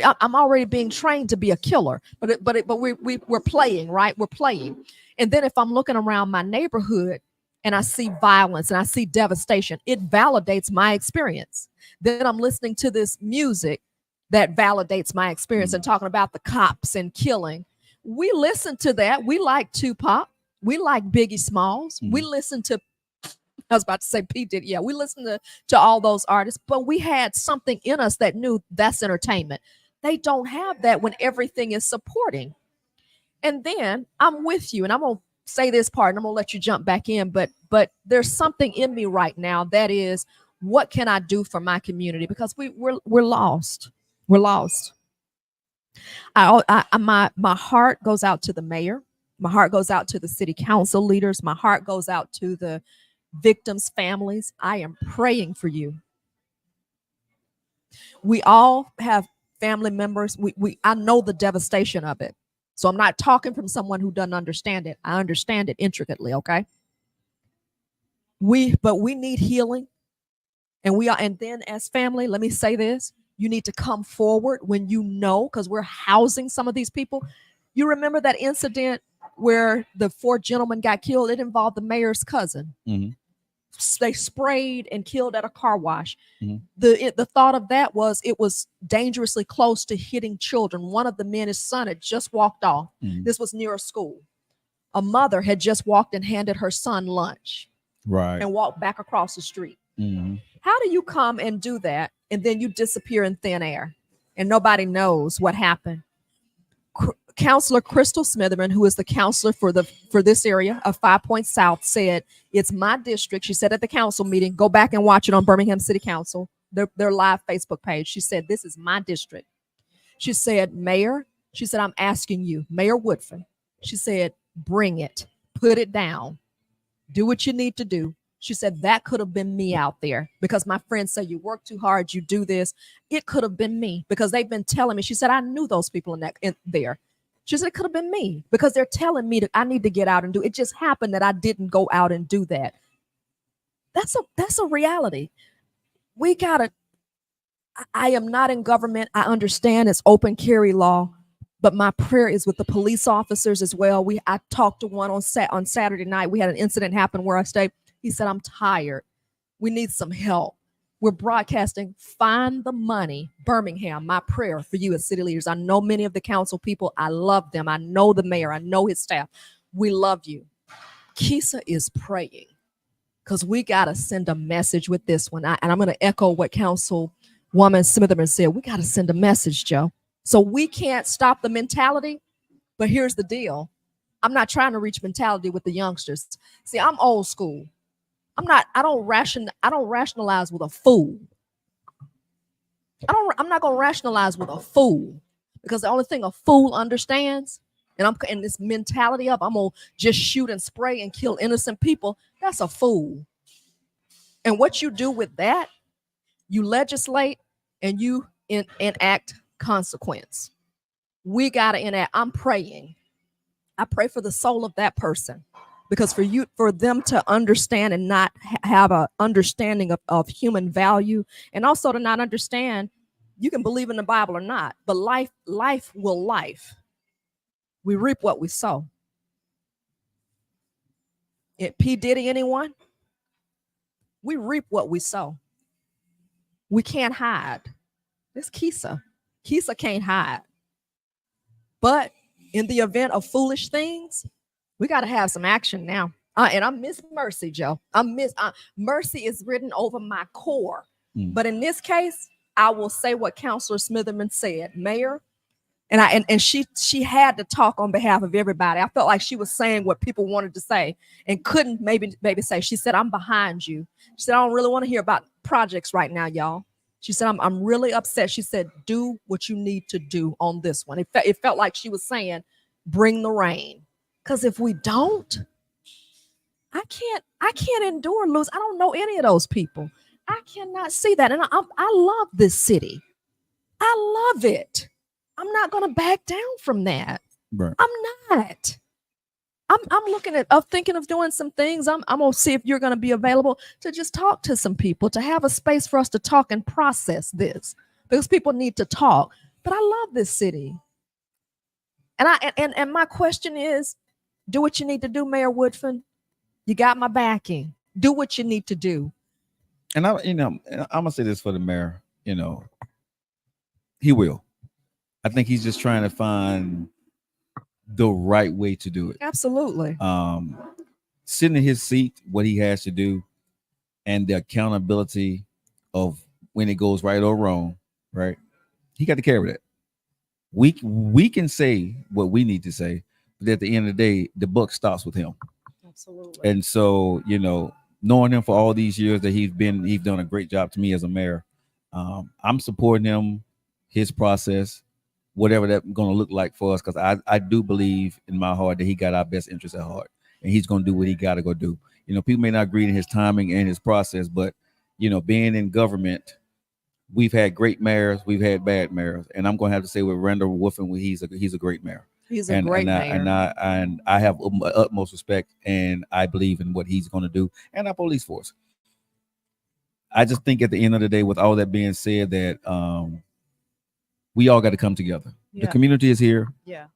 I'm already being trained to be a killer, but we're playing, right? We're playing. And then if I'm looking around my neighborhood, and I see violence and I see devastation, it validates my experience. Then I'm listening to this music that validates my experience and talking about the cops and killing. We listen to that. We like Tupac. We like Biggie Smalls. We listen to, I was about to say P. Diddy. Yeah, we listen to all those artists, but we had something in us that knew that's entertainment. They don't have that when everything is supporting. And then I'm with you, and I'm gonna say this part, and I'm gonna let you jump back in. But there's something in me right now that is, what can I do for my community? Because we're lost. We're lost. My heart goes out to the mayor. My heart goes out to the city council leaders. My heart goes out to the victims' families. I am praying for you. We all have family members. I know the devastation of it. So I'm not talking from someone who doesn't understand it. I understand it intricately, okay? But we need healing. And then as family, let me say this. You need to come forward when you know, because we're housing some of these people. You remember that incident where the 4 gentlemen got killed? It involved the mayor's cousin. Mm-hmm. They sprayed and killed at a car wash. Mm-hmm. The thought of that was it was dangerously close to hitting children. One of the men, his son, had just walked off. Mm-hmm. This was near a school. A mother had just walked and handed her son lunch. Right. And walked back across the street. Mm-hmm. How do you come and do that and then you disappear in thin air and nobody knows what happened? Counselor Crystal Smitherman, who is the counselor for this area of 5 Points South, said, it's my district. She said at the council meeting, go back and watch it on Birmingham City Council, their live Facebook page. She said, this is my district. She said, Mayor, she said, I'm asking you, Mayor Woodfin. She said, bring it, put it down, do what you need to do. She said, that could have been me out there, because my friends say you work too hard, you do this. It could have been me, because they've been telling me. She said, I knew those people in there. She said, it could have been me, because they're telling me that I need to get out and do it. It just happened that I didn't go out and do that. That's a reality. We gotta, I am not in government. I understand it's open carry law, but my prayer is with the police officers as well. I talked to one on Saturday night. We had an incident happen where I stayed. He said, I'm tired. We need some help. We're broadcasting, find the money. Birmingham, my prayer for you as city leaders. I know many of the council people. I love them. I know the mayor. I know his staff. We love you. Kesia is praying, because we got to send a message with this one. And I'm going to echo what Councilwoman Smitherman said. We got to send a message, Joe. So we can't stop the mentality. But here's the deal. I'm not trying to reach mentality with the youngsters. See, I'm old school. I don't rationalize with a fool. I'm not going to rationalize with a fool, because the only thing a fool understands, and I'm in this mentality of I'm going to just shoot and spray and kill innocent people, that's a fool. And what you do with that, you legislate and you enact consequence. We got to enact. I'm praying. I pray for the soul of that person. Because for them to understand and not have an understanding of human value, and also to not understand, you can believe in the Bible or not, but life will life. We reap what we sow. P. Diddy, anyone? We reap what we sow. We can't hide. It's Kesia. Kesia can't hide. But in the event of foolish things, we got to have some action now. And I miss Mercy, Joe. Mercy is written over my core. But in this case, I will say what Counselor Smitherman said, Mayor. And she had to talk on behalf of everybody. I felt like she was saying what people wanted to say and couldn't maybe say. She said, I'm behind you. She said, I don't really want to hear about projects right now, y'all. She said, I'm really upset. She said, do what you need to do on this one. It felt like she was saying, bring the rain. Because if we don't, I can't endure lose. I don't know any of those people. I cannot see that. And I love this city. I love it. I'm not going to back down from that. Right. I'm not. I'm looking at thinking of doing some things. I'm going to see if you're going to be available to just talk to some people, to have a space for us to talk and process this, because people need to talk. But I love this city. And my question is, do what you need to do, Mayor Woodfin. You got my backing. Do what you need to do. And I'm gonna say this for the mayor. He will. I think he's just trying to find the right way to do it. Absolutely. Sitting in his seat, what he has to do, and the accountability of when it goes right or wrong, right? He got to carry that. We can say what we need to say, but at the end of the day, the buck stops with him. Absolutely. And so, knowing him for all these years that he's done a great job to me as a mayor. I'm supporting him, his process, whatever that's going to look like for us, because I do believe in my heart that he got our best interests at heart, and he's going to do what he got to go do. People may not agree in his timing and his process, but being in government, we've had great mayors, we've had bad mayors, and I'm going to have to say with Randall Wolfen, he's a great mayor. He's a great mayor. And I have utmost respect, and I believe in what he's going to do, and our police force. I just think at the end of the day, with all that being said, that we all got to come together. Yeah. The community is here. Yeah.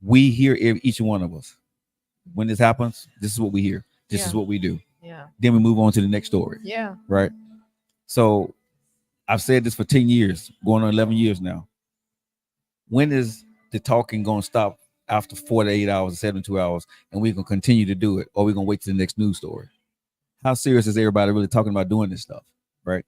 We hear each one of us. When this happens, this is what we hear. This Yeah. is what we do. Yeah. Then we move on to the next story. Yeah. Right. So I've said this for 10 years, going on 11 years now. When is the talking going to stop after 48 hours, 72 hours, and we're going to continue to do it, or we're going to wait to the next news story? How serious is everybody really talking about doing this stuff? Right.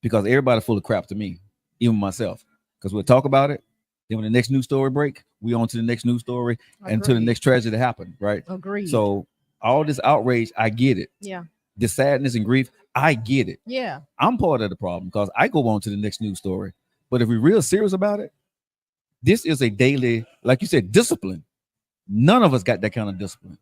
Because everybody's full of crap to me, even myself. Because we'll talk about it. Then when the next news story break, we on to the next news story and to the next tragedy that happened. Right. Agreed. So all this outrage, I get it. Yeah. The sadness and grief, I get it. Yeah. I'm part of the problem because I go on to the next news story. But if we're real serious about it, this is a daily, like you said, discipline. None of us got that kind of discipline.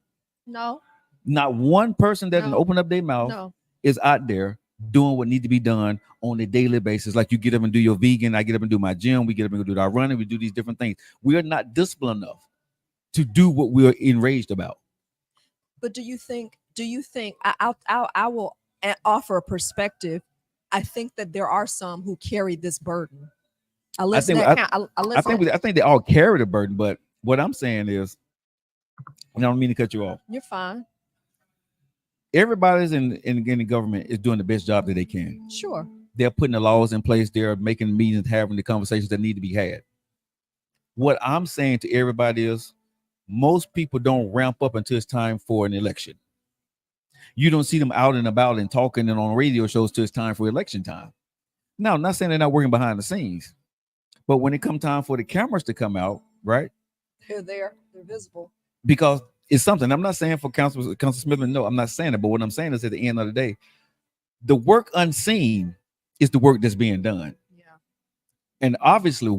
No. Not one person that can open up their mouth is out there doing what needs to be done on a daily basis. Like you get up and do your vegan, I get up and do my gym, we get up and do our running, we do these different things. We are not disciplined enough to do what we're enraged about. But do you think I will offer a perspective? I think that there are some who carry this burden. I think they all carry the burden, but what I'm saying is, and I don't mean to cut you off. You're fine. Everybody's in the government is doing the best job that they can. Sure. They're putting the laws in place. They're making meetings, having the conversations that need to be had. What I'm saying to everybody is, most people don't ramp up until it's time for an election. You don't see them out and about and talking and on radio shows till it's time for election time. Now, I'm not saying they're not working behind the scenes, but when it comes time for the cameras to come out, right? They're visible. Because it's something. I'm not saying for Council Smith, no, I'm not saying it. But what I'm saying is at the end of the day, the work unseen is the work that's being done. Yeah. And obviously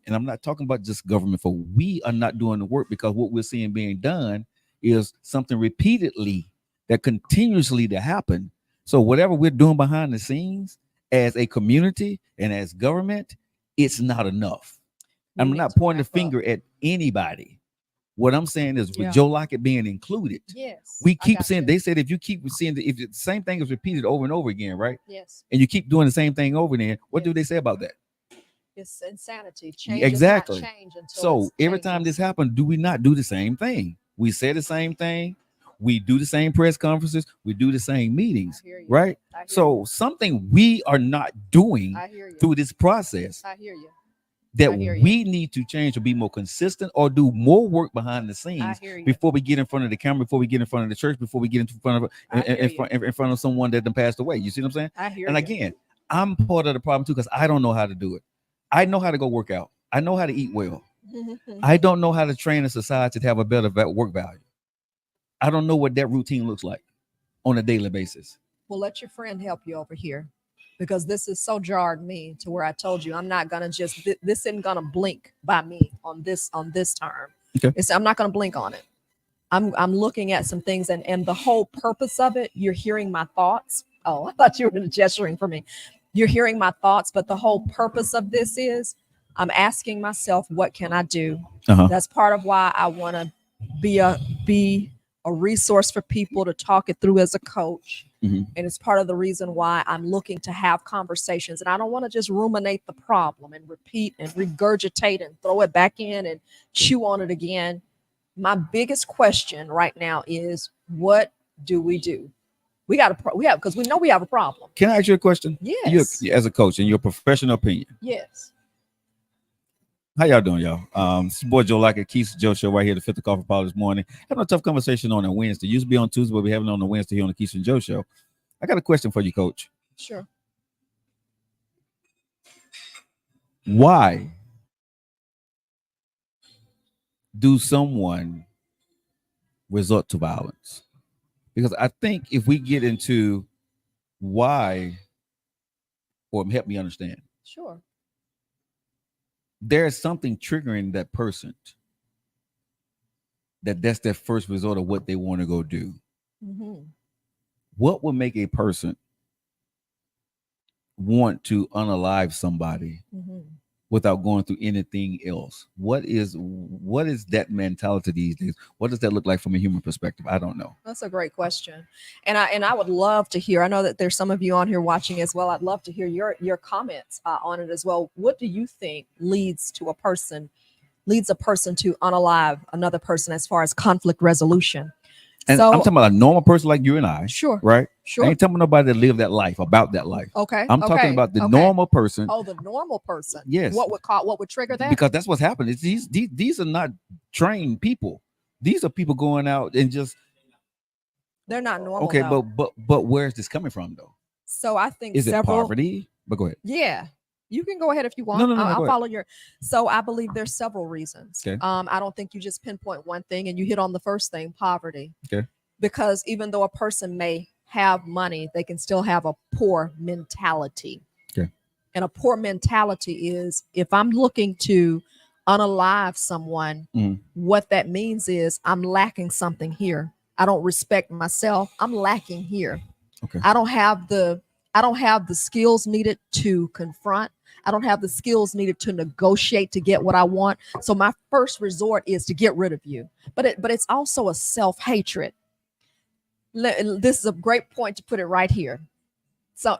and I'm not talking about just government, for we are not doing the work because what we're seeing being done is something repeatedly that continuously to happen. So whatever we're doing behind the scenes as a community and as government, it's not enough. I'm not pointing the finger at anybody. What I'm saying is with Joe Lockett being included, yes, we keep saying, they said if you keep seeing if the same thing is repeated over and over again, right? Yes. And you keep doing the same thing over again, what do they say about that? It's insanity. Change exactly. Does not change until so every time this happens, do we not do the same thing? We say the same thing. We do the same press conferences. We do the same meetings, right? So something we are not doing through this process. I hear you. That we need to change or be more consistent or do more work behind the scenes before we get in front of the camera, before we get in front of the church, before we get in front of someone that done passed away. You see what I'm saying? I hear and again, I'm part of the problem too, because I don't know how to do it. I know how to go work out. I know how to eat well. I don't know how to train a society to have a better work value. I don't know what that routine looks like on a daily basis. Well, let your friend help you over here. Because this is so jarred me to where I told you I'm not gonna just this isn't gonna blink by me on this term. Okay. I'm not gonna blink on it. I'm looking at some things and the whole purpose of it. You're hearing my thoughts. Oh, I thought you were gesturing for me. You're hearing my thoughts, but the whole purpose of this is I'm asking myself, what can I do? That's part of why I want to be a resource for people to talk it through as a coach. And it's part of the reason why I'm looking to have conversations. And I don't want to just ruminate the problem and repeat and regurgitate and throw it back in and chew on it again. My biggest question right now is, what do we do? We have because we know we have a problem. Can I ask you a question? Yes. As a coach, in your professional opinion, Yes. how y'all doing, y'all? It's your boy Joe like a Kesia Joe show right here, the Fifth Coffee Pod this morning. Having a tough conversation on a Wednesday. Used to be on Tuesday, but we're having it on a Wednesday here on the Kesia Joe show. I got a question for you, Coach. Sure. Why do someone resort to violence? Because I think if we get into why, or help me understand, Sure. there's something triggering that person that's their first resort of what they want to go do. Mm-hmm. What would make a person want to unalive somebody Mm-hmm. without going through anything else? What is that mentality these days? What does that look like from a human perspective? I don't know. That's a great question, and I would love to hear. I know that there's some of you on here watching as well. I'd love to hear your comments on it as well. What do you think leads a person to unalive another person as far as conflict resolution? And So I'm talking about a normal person like you and I. Sure. Right? I Sure. ain't talking about nobody that live that life, about that life. Okay. I'm talking about the Okay. normal person. Oh, the normal person. Yes. What would trigger that? Because that's what's happening. It's these are not trained people. These are people going out and just They're not normal. okay, though. but where's this coming from though? So I think Is it several. poverty? But go ahead. Yeah. You can go ahead if you want. No, I'll go ahead. follow your. So I believe there's several reasons. Okay. I don't think you just pinpoint one thing and you hit on the first thing, poverty. Okay. Because even though a person may have money, they can still have a poor mentality. Okay. And a poor mentality is if I'm looking to unalive someone, what that means is I'm lacking something here. I don't respect myself. I'm lacking here. Okay. I don't have the skills needed to confront. I don't have the skills needed to negotiate to get what I want. So my first resort is to get rid of you. But it's also a self-hatred. This is a great point to put it right here. So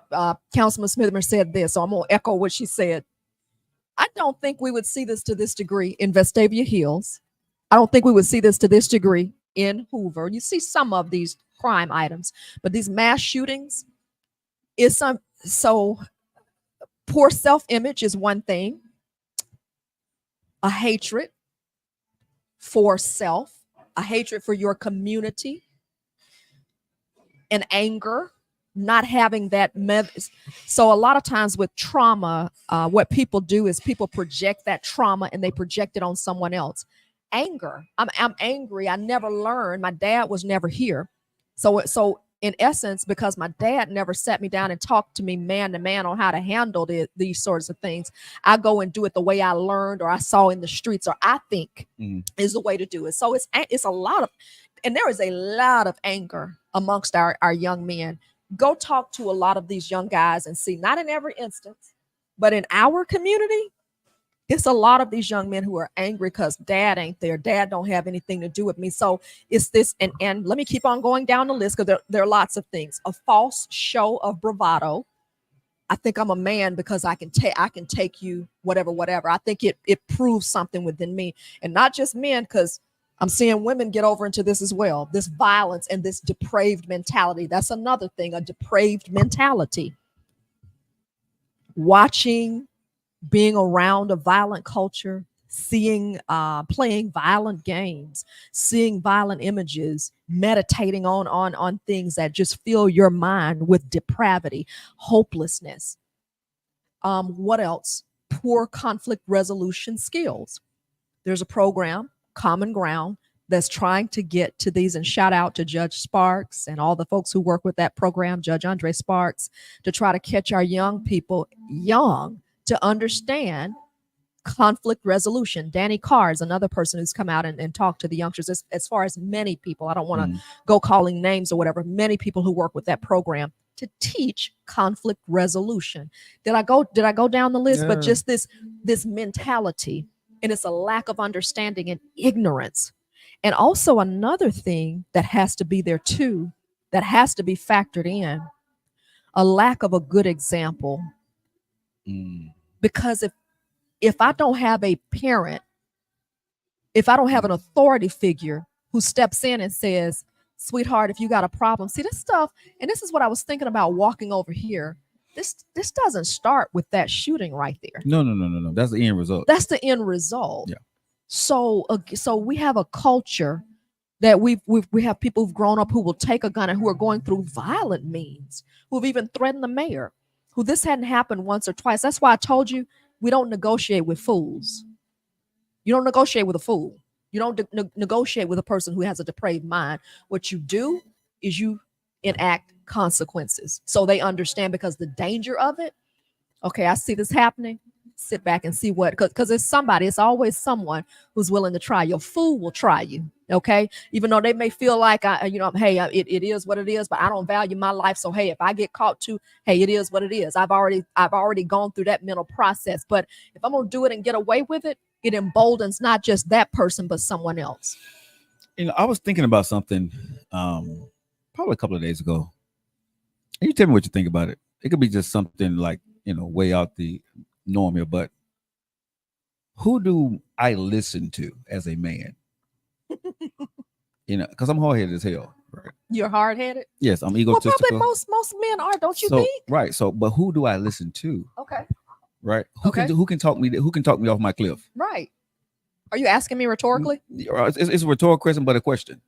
Councilman Smithman said this, so I'm going to echo what she said. I don't think we would see this to this degree in Vestavia Hills. I don't think we would see this to this degree in Hoover. You see some of these crime items, but these mass shootings is some. So poor self-image is one thing. A hatred for self, a hatred for your community, and anger, not having that. So a lot of times with trauma, what people do is people project that trauma and they project it on someone else. Anger. I'm angry. I never learned. My dad was never here. So in essence, because my dad never sat me down and talked to me man to man on how to handle these sorts of things, I go and do it the way I learned or I saw in the streets or I think is the way to do it. So it's a lot of, and there is a lot of anger amongst our young men. Go talk to a lot of these young guys and see, not in every instance, but in our community, it's a lot of these young men who are angry because dad ain't there. Dad don't have anything to do with me. So it's this, and let me keep on going down the list because there are lots of things. A false show of bravado. I think I'm a man because I can take you whatever. I think it proves something within me, and not just men, because I'm seeing women get over into this as well. This violence and this depraved mentality. That's another thing, a depraved mentality. Watching, being around a violent culture, seeing, playing violent games, seeing violent images, meditating on things that just fill your mind with depravity, hopelessness. What else? Poor conflict resolution skills. There's a program, Common Ground, that's trying to get to these, and shout out to Judge Sparks and all the folks who work with that program, Judge Andre Sparks, to try to catch our young people to understand conflict resolution. Danny Carr is another person who's come out and talked to the youngsters, as far as many people. I don't want to go calling names or whatever. Many people who work with that program to teach conflict resolution. Did I go down the list? Yeah. But just this mentality, and it's a lack of understanding and ignorance. And also another thing that has to be there too, that has to be factored in, a lack of a good example. Because if I don't have a parent, if I don't have an authority figure who steps in and says, sweetheart, if you got a problem, see this stuff, and this is what I was thinking about walking over here. This doesn't start with that shooting right there. No. That's the end result. That's the end result. Yeah. So we have a culture that we have people who've grown up who will take a gun and who are going through violent means, who've even threatened the mayor, who this hadn't happened once or twice. That's why I told you we don't negotiate with fools. You don't negotiate with a fool. You don't negotiate with a person who has a depraved mind. What you do is you enact consequences so they understand, because the danger of it. Okay, I see this happening. Sit back and see what, because it's always someone who's willing to try. Your fool will try you. Okay, even though they may feel like hey, it is what it is, but I don't value my life. So hey, if I get caught too, hey, it is what it is. I've already gone through that mental process. But if I'm gonna do it and get away with it, it emboldens not just that person but someone else. I was thinking about something probably a couple of days ago. And you tell me what you think about it. It could be just something like, way out the norm here, but who do I listen to as a man? Because I'm hard-headed as hell. Right? You're hard-headed? Yes, I'm egotistical. Well, probably most men are, don't you think? Right. So, but who do I listen to? Okay. Right. Who can talk me off my cliff? Right. Are you asking me rhetorically? It's a rhetorical question, but a question.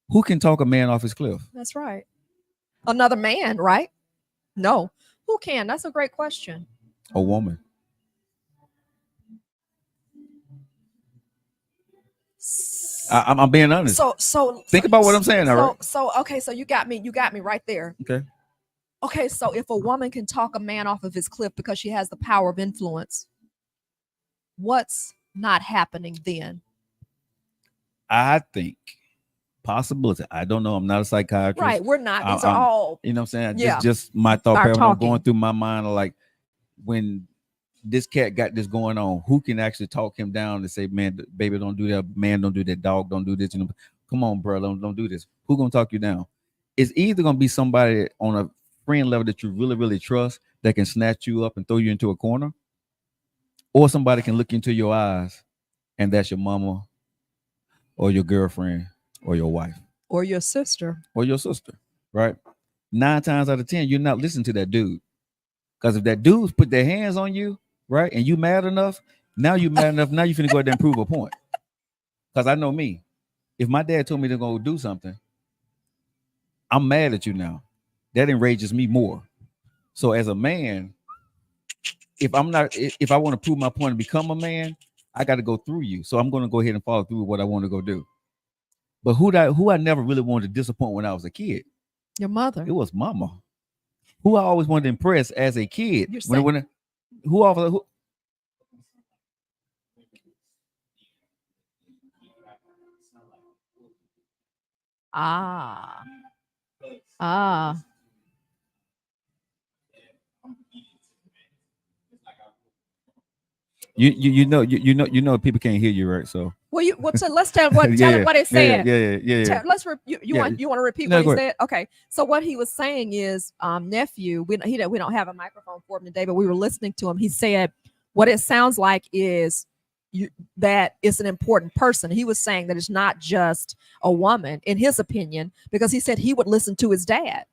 Who can talk a man off his cliff? That's right. Another man, right? No. Who can? That's a great question. A woman. I'm being honest. So think about what I'm saying. Okay, so you got me right there. Okay, so if a woman can talk a man off of his cliff because she has the power of influence, what's not happening then? I think possibility. I don't know. I'm not a psychiatrist. Right, we're not. These are all. You know what I'm saying? Just my thought pattern. I'm going through my mind of like, when this cat got this going on, who can actually talk him down and say, man, baby, don't do that. Man, don't do that. Dog, don't do this. Come on, bro, don't do this. Who gonna talk you down? It's either gonna be somebody on a friend level that you really, really trust that can snatch you up and throw you into a corner, or somebody can look into your eyes and that's your mama or your girlfriend or your wife or your sister, right? 9 times out of 10, you're not listening to that dude, because if that dude's put their hands on you, right, and you mad enough, now you finna go out there and prove a point. Because I know me, if my dad told me to go do something, I'm mad at you now. That enrages me more. So as a man, if I want to prove my point and become a man, I got to go through you. So I'm going to go ahead and follow through with what I want to go do. But who I never really wanted to disappoint when I was a kid? Your mother. It was mama. Who I always wanted to impress as a kid. Who You know people can't hear you, right? So so let's tell what it said. Yeah. You want to repeat what he said? Okay. So what he was saying is, nephew, we don't have a microphone for him today, but we were listening to him. He said what it sounds like is that it's an important person. He was saying that it's not just a woman, in his opinion, because he said he would listen to his dad.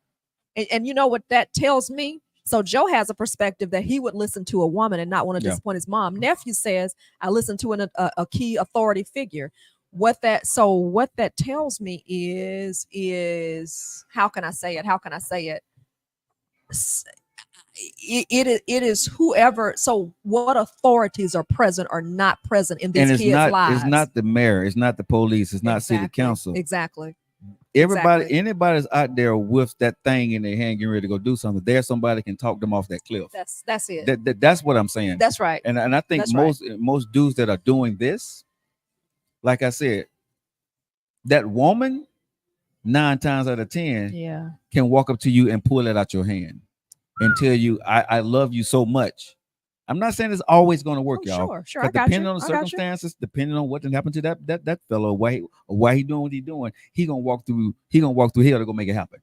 And you know what that tells me? So Joe has a perspective that he would listen to a woman and not want to disappoint his mom. Nephew says, I listen to a key authority figure. What that tells me is how can I say it? It is whoever. So what authorities are present or not present in these kids' lives? It's not the mayor. It's not the police. It's not city council. Exactly. Anybody's out there with that thing in their hand, getting ready to go do something. There's somebody can talk them off that cliff. That's it. That's what I'm saying. That's right. And I think most dudes that are doing this, like I said, that woman 9 times out of 10 can walk up to you and pull it out your hand and tell you, I love you so much. I'm not saying it's always going to work, y'all. Sure. I got depending on the circumstances, depending on what happened to that fellow, why he doing what he doing, he gonna walk through hell to go make it happen.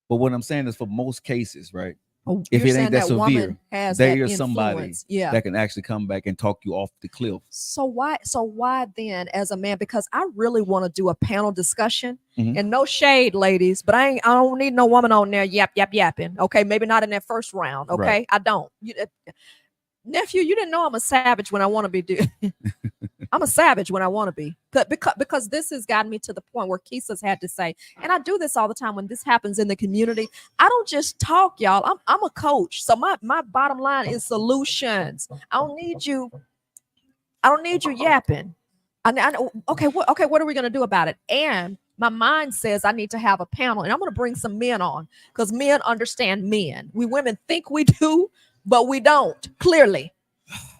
But what I'm saying is, for most cases, right, Oh, If you're it ain't saying that that severe, woman has there that is somebody influence. Yeah. that can actually come back and talk you off the cliff. So why then as a man, because I really want to do a panel discussion, Mhm. and no shade, ladies, but I don't need no woman on there yapping. Okay, maybe not in that first round. Right. Okay, I don't. Nephew, you didn't know I'm a savage when I want to be. I'm a savage when I want to be. Because this has gotten me to the point where Kesa's had to say, and I do this all the time when this happens in the community. I don't just talk, y'all. I'm a coach. So my bottom line is solutions. I don't need you. I don't need you yapping. What are we gonna do about it? And my mind says I need to have a panel, and I'm gonna bring some men on because men understand men. We women think we do, but we don't clearly.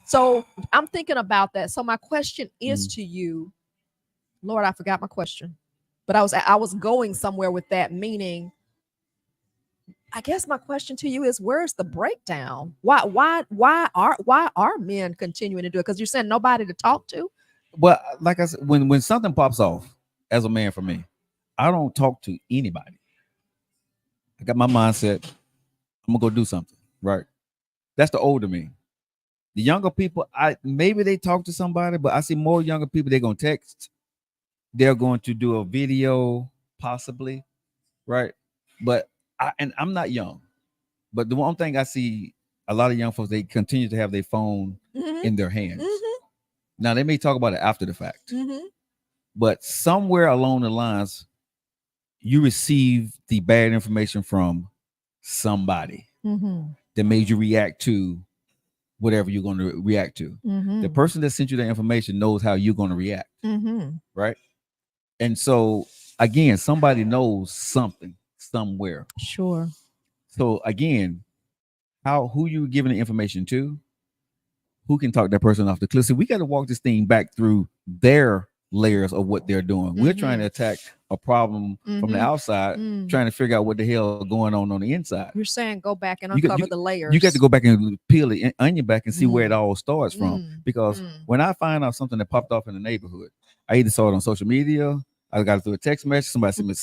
So I'm thinking about that. So my question is Mhm. to you, Lord. I forgot my question, but I was going somewhere with that. Meaning, I guess my question to you is, where's the breakdown? Why are men continuing to do it? Because you're saying nobody to talk to. Well, like I said, when something pops off as a man for me, I don't talk to anybody. I got my mindset. I'm gonna go do something. Right. That's the older me. The younger people, I maybe they talk to somebody, but I see more younger people. They're gonna text. They're going to do a video, possibly. Right. But I'm not young. But the one thing I see a lot of young folks, they continue to have their phone Mm-hmm. in their hands. Mm-hmm. Now they may talk about it after the fact, Mm-hmm. but somewhere along the lines, you receive the bad information from somebody Mm-hmm. that made you react to whatever you're going to react to. The Mm-hmm. person that sent you that information knows how you're going to react, Mm-hmm. right? And so again, somebody knows something somewhere. Sure. So again, how who you giving the information to? Who can talk that person off the cliff? So we got to walk this thing back through their layers of what they're doing. We're trying to attack a problem from the Mm-hmm. outside, Mm. trying to figure out what the hell going on the inside. You're saying go back and You got uncover you, the you got to layers. go back and peel the onion back and see where it Mm. all starts from. Mm. Because Mm. when I find out something that popped off in the neighborhood, I either saw it on social media, I got it through a text message, somebody sent me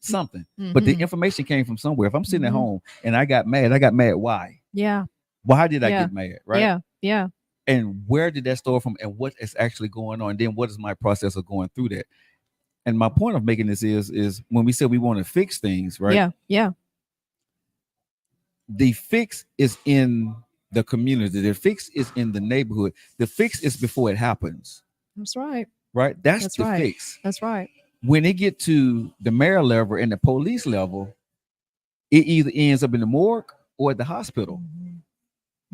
something. But the Mm-hmm. information came from somewhere. If I'm sitting at Mm-hmm. home and I got mad why? Yeah. Why did I Yeah. get mad? Right? Yeah. Yeah. And where did that start from and what is actually going on? And then what is my process of going through that? And my point of making this is when we said we want to fix things, right? Yeah. Yeah. The fix is in the community. The fix is in the neighborhood. The fix is before it happens, That's right. right? That's That's the right. fix. That's right. When it get to the mayor level and the police level, it either ends up in the morgue or at the hospital,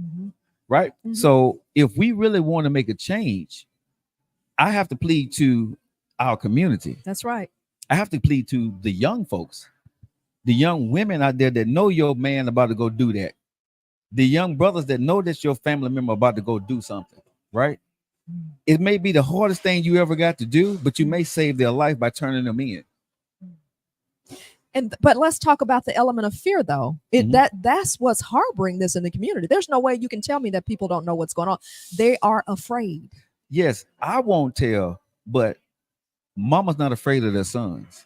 Mm-hmm. right? Mm-hmm. So if we really want to make a change, I have to plead to our community. That's right. I have to plead to the young folks, the young women out there that know your man about to go do that, the young brothers that know that your family member about to go do something, right? It may be the hardest thing you ever got to do, but you may save their life by turning them in. But let's talk about the element of fear, though. Mhm. That's what's harboring this in the community. There's no way you can tell me that people don't know what's going on. They are afraid. Yes, I won't tell, but mama's not afraid of their sons.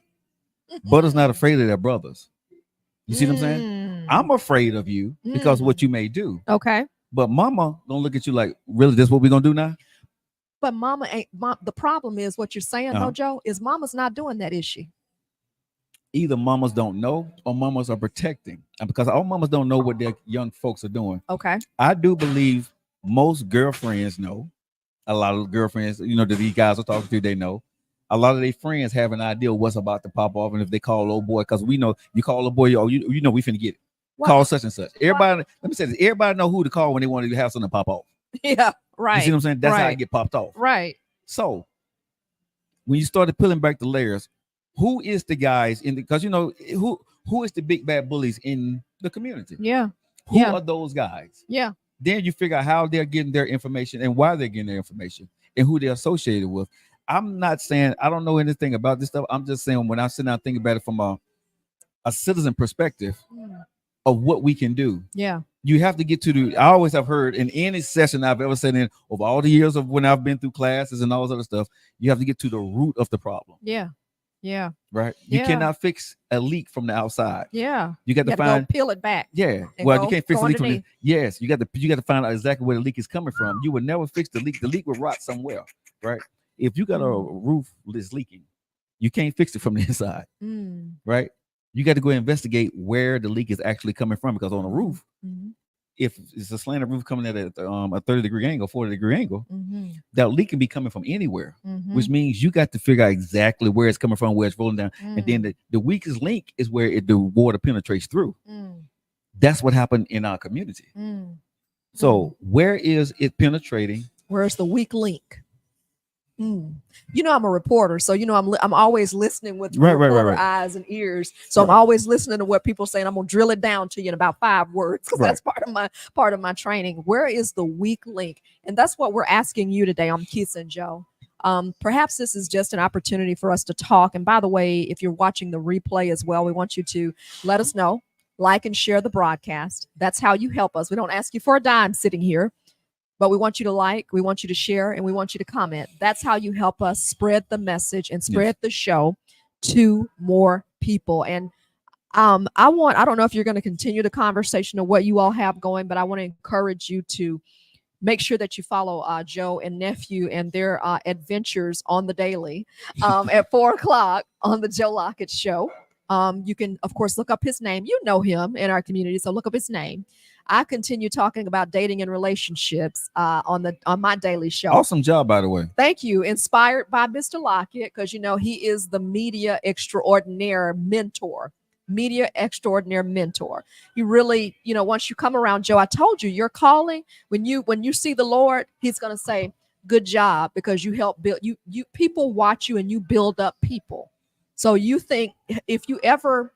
Brother's not afraid of their brothers. You see what I'm saying? Mm. I'm afraid of you because of what you may do. Okay. But mama don't look at you like, really, this what we're gonna do now? But mama ain't. The problem is what you're saying, Uh-huh. though, Joe, is mama's not doing that, is she? Either mamas don't know or mamas are protecting. And because all mamas don't know what their young folks are doing. Okay. I do believe most girlfriends know. A lot of girlfriends, that these guys are talking to, they know. A lot of their friends have an idea what's about to pop off, and if they call old boy, because we know you call old boy, you know we finna get it. What? Call such and such. Everybody, let me say this: everybody know who to call when they want to have something pop off. Yeah. Right. You see what I'm saying? That's how Right. it get popped off. Right. So when you started peeling back the layers, who is the guys in the? Because who is the big bad bullies in the community? Yeah. Who Yeah. are those guys? Yeah. Then you figure out how they're getting their information and why they're getting their information and who they're associated with. I'm not saying I don't know anything about this stuff. I'm just saying when I sit down and think about it from a citizen perspective of what we can do. Yeah. You have to get to the. I always have heard in any session I've ever sat in over all the years of when I've been through classes and all this other stuff, you have to get to the root of the problem. Yeah. Yeah. right? You Yeah. cannot fix a leak from the outside. Yeah. You got You to got to go find, peel it back yeah. and Well, you can't fix go the leak from the, underneath. yes. You got to find out exactly where the leak is coming from. You will never fix the leak. The leak will rot somewhere, right? If you got a Mm. roof that's leaking, you can't fix it from the inside, Mm. right? You got to go investigate where the leak is actually coming from because on a Mm-hmm. roof, Mm-hmm. if it's a slanted roof coming at a 30-degree angle, 40-degree angle, Mm-hmm. that leak can be coming from anywhere, Mm-hmm. which means you got to figure out exactly where it's coming from, where it's rolling down. And then Mm. the weakest link is where the water penetrates through. Mm. That's what happened in our community. Mm. Mm. So where is it penetrating? Where's the weak link? Mm. You know, I'm a reporter, so you know I'm always listening with reporter Right. eyes and ears. So I'm always listening to what people say, and I'm gonna drill it down to you in about 5 words because Right. that's part of my training. Where is the weak link? And that's what we're asking you today on Kesia Joe. Perhaps this is just an opportunity for us to talk. And by the way, if you're watching the replay as well, we want you to let us know, like and share the broadcast. That's how you help us. We don't ask you for a dime sitting here. But we want you to like, we want you to share, and we want you to comment. That's how you help us spread the message and spread Yes. the show to more people. And I don't know if you're going to continue the conversation of what you all have going, but I want to encourage you to make sure that you follow Joe and nephew and their adventures on the daily at 4 o'clock on the Joe Lockett Show. You can, of course, look up his name. You know him in our community, so look up his name. I continue talking about dating and relationships on my daily show. Awesome job, by the way. Thank you. Inspired by Mr. Lockett, because you know he is the media extraordinaire mentor. Media extraordinaire mentor. You really, you know, once you come around Joe, I told you your calling. When you see the Lord, He's gonna say, "Good job," because you help build you people watch you and you build up people. So you think if you ever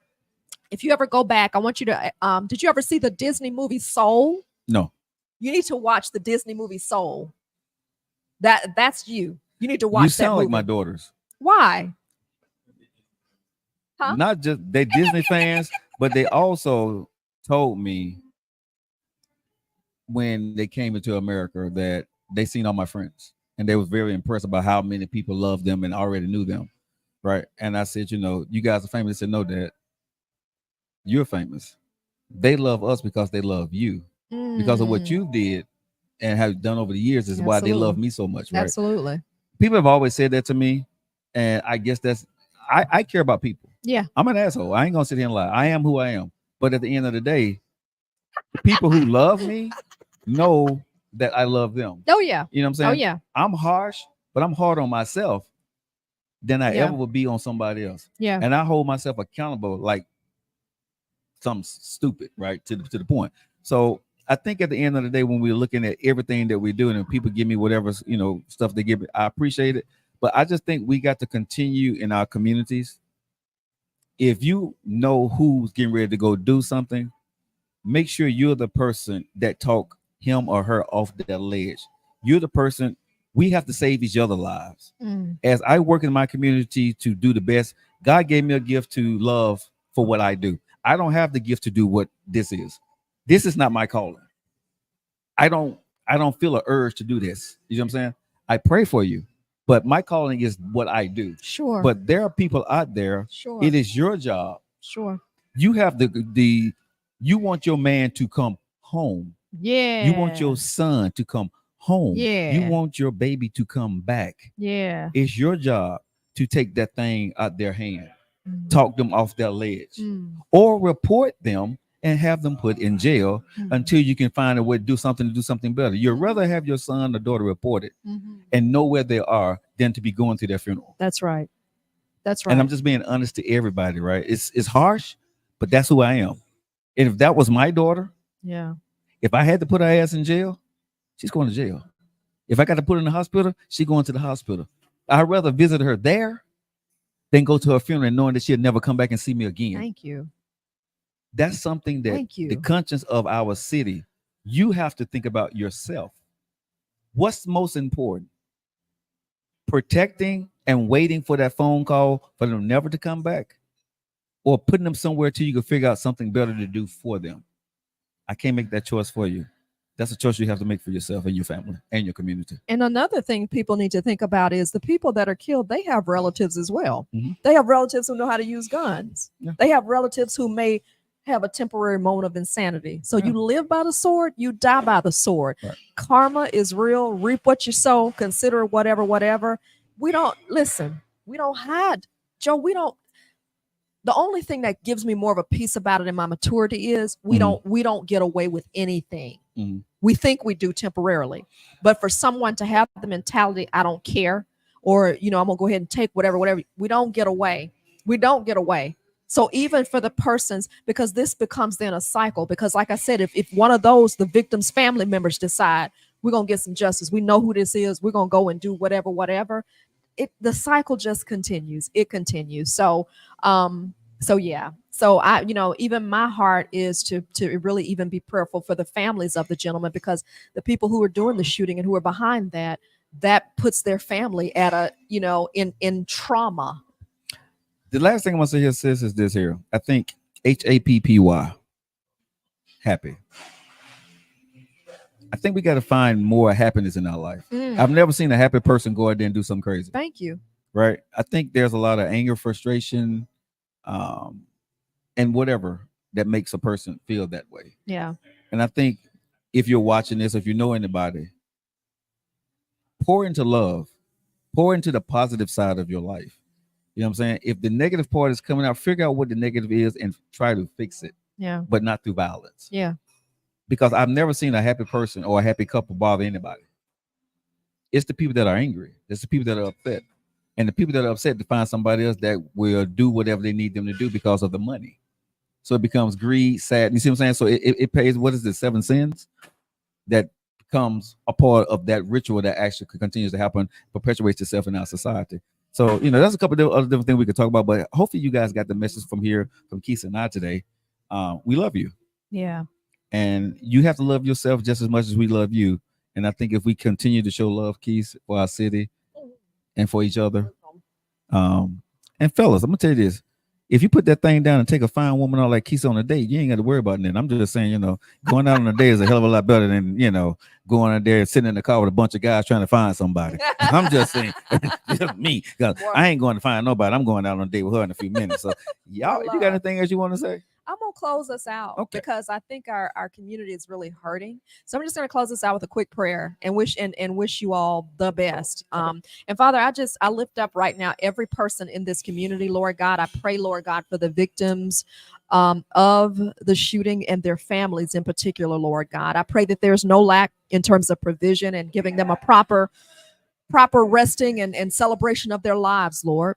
go back, I want you to did you ever see the Disney movie Soul? No. You need to watch the Disney movie Soul. That's you. You need to You watch that sound movie. like my daughters. Why? Huh? Not just they Disney fans, but they also told me when they came into America that they seen all my friends and they was very impressed about how many people loved them and already knew them. Right. And I said, you guys are famous. They said, no, Dad, you're famous. They love us because they love you. Because of what you did and have done over the years is why they love Absolutely. me so much. Right. Absolutely. People have always said that to me. And I guess I care about people. Yeah. I'm an asshole. I ain't gonna sit here and lie. I am who I am. But at the end of the day, people who love me know that I love them. Oh yeah. You know what I'm saying? Oh yeah. I'm harsh, but I'm hard on myself than I Yeah. ever would be on somebody else. Yeah. And I hold myself accountable like something stupid, right? To the point. So I think at the end of the day, when we're looking at everything that we're doing and people give me whatever, stuff they give me, I appreciate it. But I just think we got to continue in our communities. If you know who's getting ready to go do something, make sure you're the person that talk him or her off that ledge. You're the person. We have to save each other lives. As I work in my community to do the best, God gave me a gift to love for what I do. I don't have the gift to do what this is. This is not my calling. I don't feel an urge to do this. You know what I'm saying? I pray for you, but my calling is what I do. Sure. But there are people out there. Sure. It is your job. Sure. You have the you want your man to come home. Yeah. You want your son to come home. Yeah. You want your baby to come back. Yeah. It's your job to take that thing out their hand, Mm. talk them off their ledge, Mm. or report them and have them put in jail Mhm. until you can find a way to do something better. You'd rather have your son or daughter reported Mhm. and know where they are than to be going to their funeral. That's right. That's right. And I'm just being honest to everybody, right? It's harsh, but that's who I am. And if that was my daughter, yeah. if I had to put her ass in jail, she's going to jail. If I got to put her in the hospital, she's going to the hospital. I'd rather visit her there than go to her funeral and knowing that she'll never come back and see me again. Thank you. That's something that Thank you. the conscience of our city, you have to think about yourself. What's most important? Protecting and waiting for that phone call for them never to come back, or putting them somewhere till you can figure out something better to do for them. I can't make that choice for you. That's a choice you have to make for yourself and your family and your community. And another thing people need to think about is the people that are killed, they have relatives as well. Mhm. They have relatives who know how to use guns. Yeah. They have relatives who may have a temporary moment of insanity. So Yeah. you live by the sword, you die by the sword. Right. Karma is real. Reap what you sow. Consider whatever. We don't listen. We don't hide. Joe, we don't. The only thing that gives me more of a peace about it in my maturity is we don't get away with anything. Mhm. We think we do temporarily, but for someone to have the mentality, I don't care, or I'm gonna go ahead and take whatever, we don't get away. We don't get away. So even for the persons, because this becomes then a cycle, because like I said, if one of those, the victim's family members decide we're gonna get some justice, we know who this is, we're gonna go and do whatever, the cycle just continues. It continues. So yeah. So I, even my heart is to really even be prayerful for the families of the gentleman, because the people who are doing the shooting and who are behind that puts their family at a, in trauma. The last thing I want to say here, sis, is this here. I think HAPPY, happy. I think we got to find more happiness in our life. I've never seen a happy person go out there and do something crazy. Thank you. Right. I think there's a lot of anger, frustration, and whatever that makes a person feel that way. Yeah. And I think if you're watching this, if you know anybody, pour into love, pour into the positive side of your life. You know what I'm saying? If the negative part is coming out, figure out what the negative is and try to fix it. Yeah. But not through violence. Yeah. Because I've never seen a happy person or a happy couple bother anybody. It's the people that are angry. It's the people that are upset. And the people that are upset to find somebody else that will do whatever they need them to do because of the money. So it becomes greed, sad. You see what I'm saying? So it pays, what is it, 7 sins? That becomes a part of that ritual that actually continues to happen, perpetuates itself in our society. So, that's a couple of other different things we could talk about. But hopefully you guys got the message from here, from Kesia and I today. We love you. Yeah. And you have to love yourself just as much as we love you. And I think if we continue to show love, Keys, for our city and for each other, and fellas, I'm gonna tell you this: if you put that thing down and take a fine woman out like Keys on a date, you ain't got to worry about that. I'm just saying, going out on a date is a hell of a lot better than going out there and sitting in the car with a bunch of guys trying to find somebody. I'm just saying, just me, because I ain't going to find nobody. I'm going out on a date with her in a few minutes. So, y'all, you got anything else you want to say? I'm gonna close us out because I think our community is really hurting. So I'm just gonna close us out with a quick prayer and wish you all the best. And Father, I lift up right now every person in this community, Lord God. I pray, Lord God, for the victims of the shooting and their families in particular, Lord God. I pray that there's no lack in terms of provision and giving them a proper resting and celebration of their lives, Lord.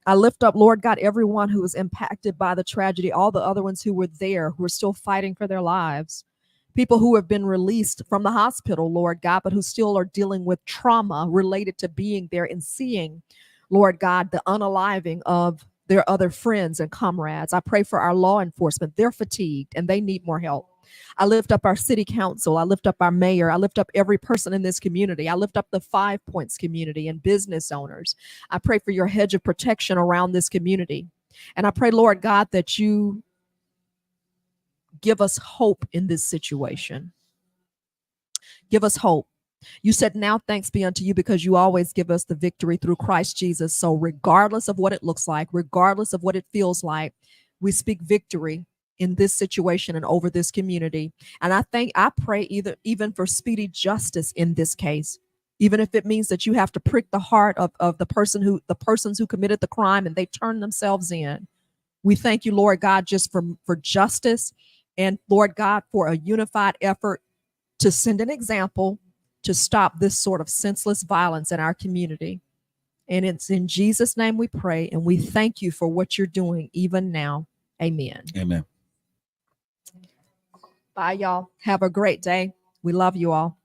I lift up, Lord God, everyone who was impacted by the tragedy, all the other ones who were there, who are still fighting for their lives, people who have been released from the hospital, Lord God, but who still are dealing with trauma related to being there and seeing, Lord God, the unaliving of their other friends and comrades. I pray for our law enforcement. They're fatigued and they need more help. I lift up our city council. I lift up our mayor. I lift up every person in this community. I lift up the 5 Points community and business owners. I pray for your hedge of protection around this community. And I pray, Lord God, that you give us hope in this situation. Give us hope. You said, now thanks be unto you because you always give us the victory through Christ Jesus. So regardless of what it looks like, regardless of what it feels like, we speak victory in this situation and over this community. And I pray even for speedy justice in this case, even if it means that you have to prick the heart of the persons who committed the crime and they turn themselves in. We thank you, Lord God, just for justice, and Lord God, for a unified effort to send an example to stop this sort of senseless violence in our community. And it's in Jesus' name we pray, and we thank you for what you're doing even now. Amen. Amen. Bye, y'all. Have a great day. We love you all.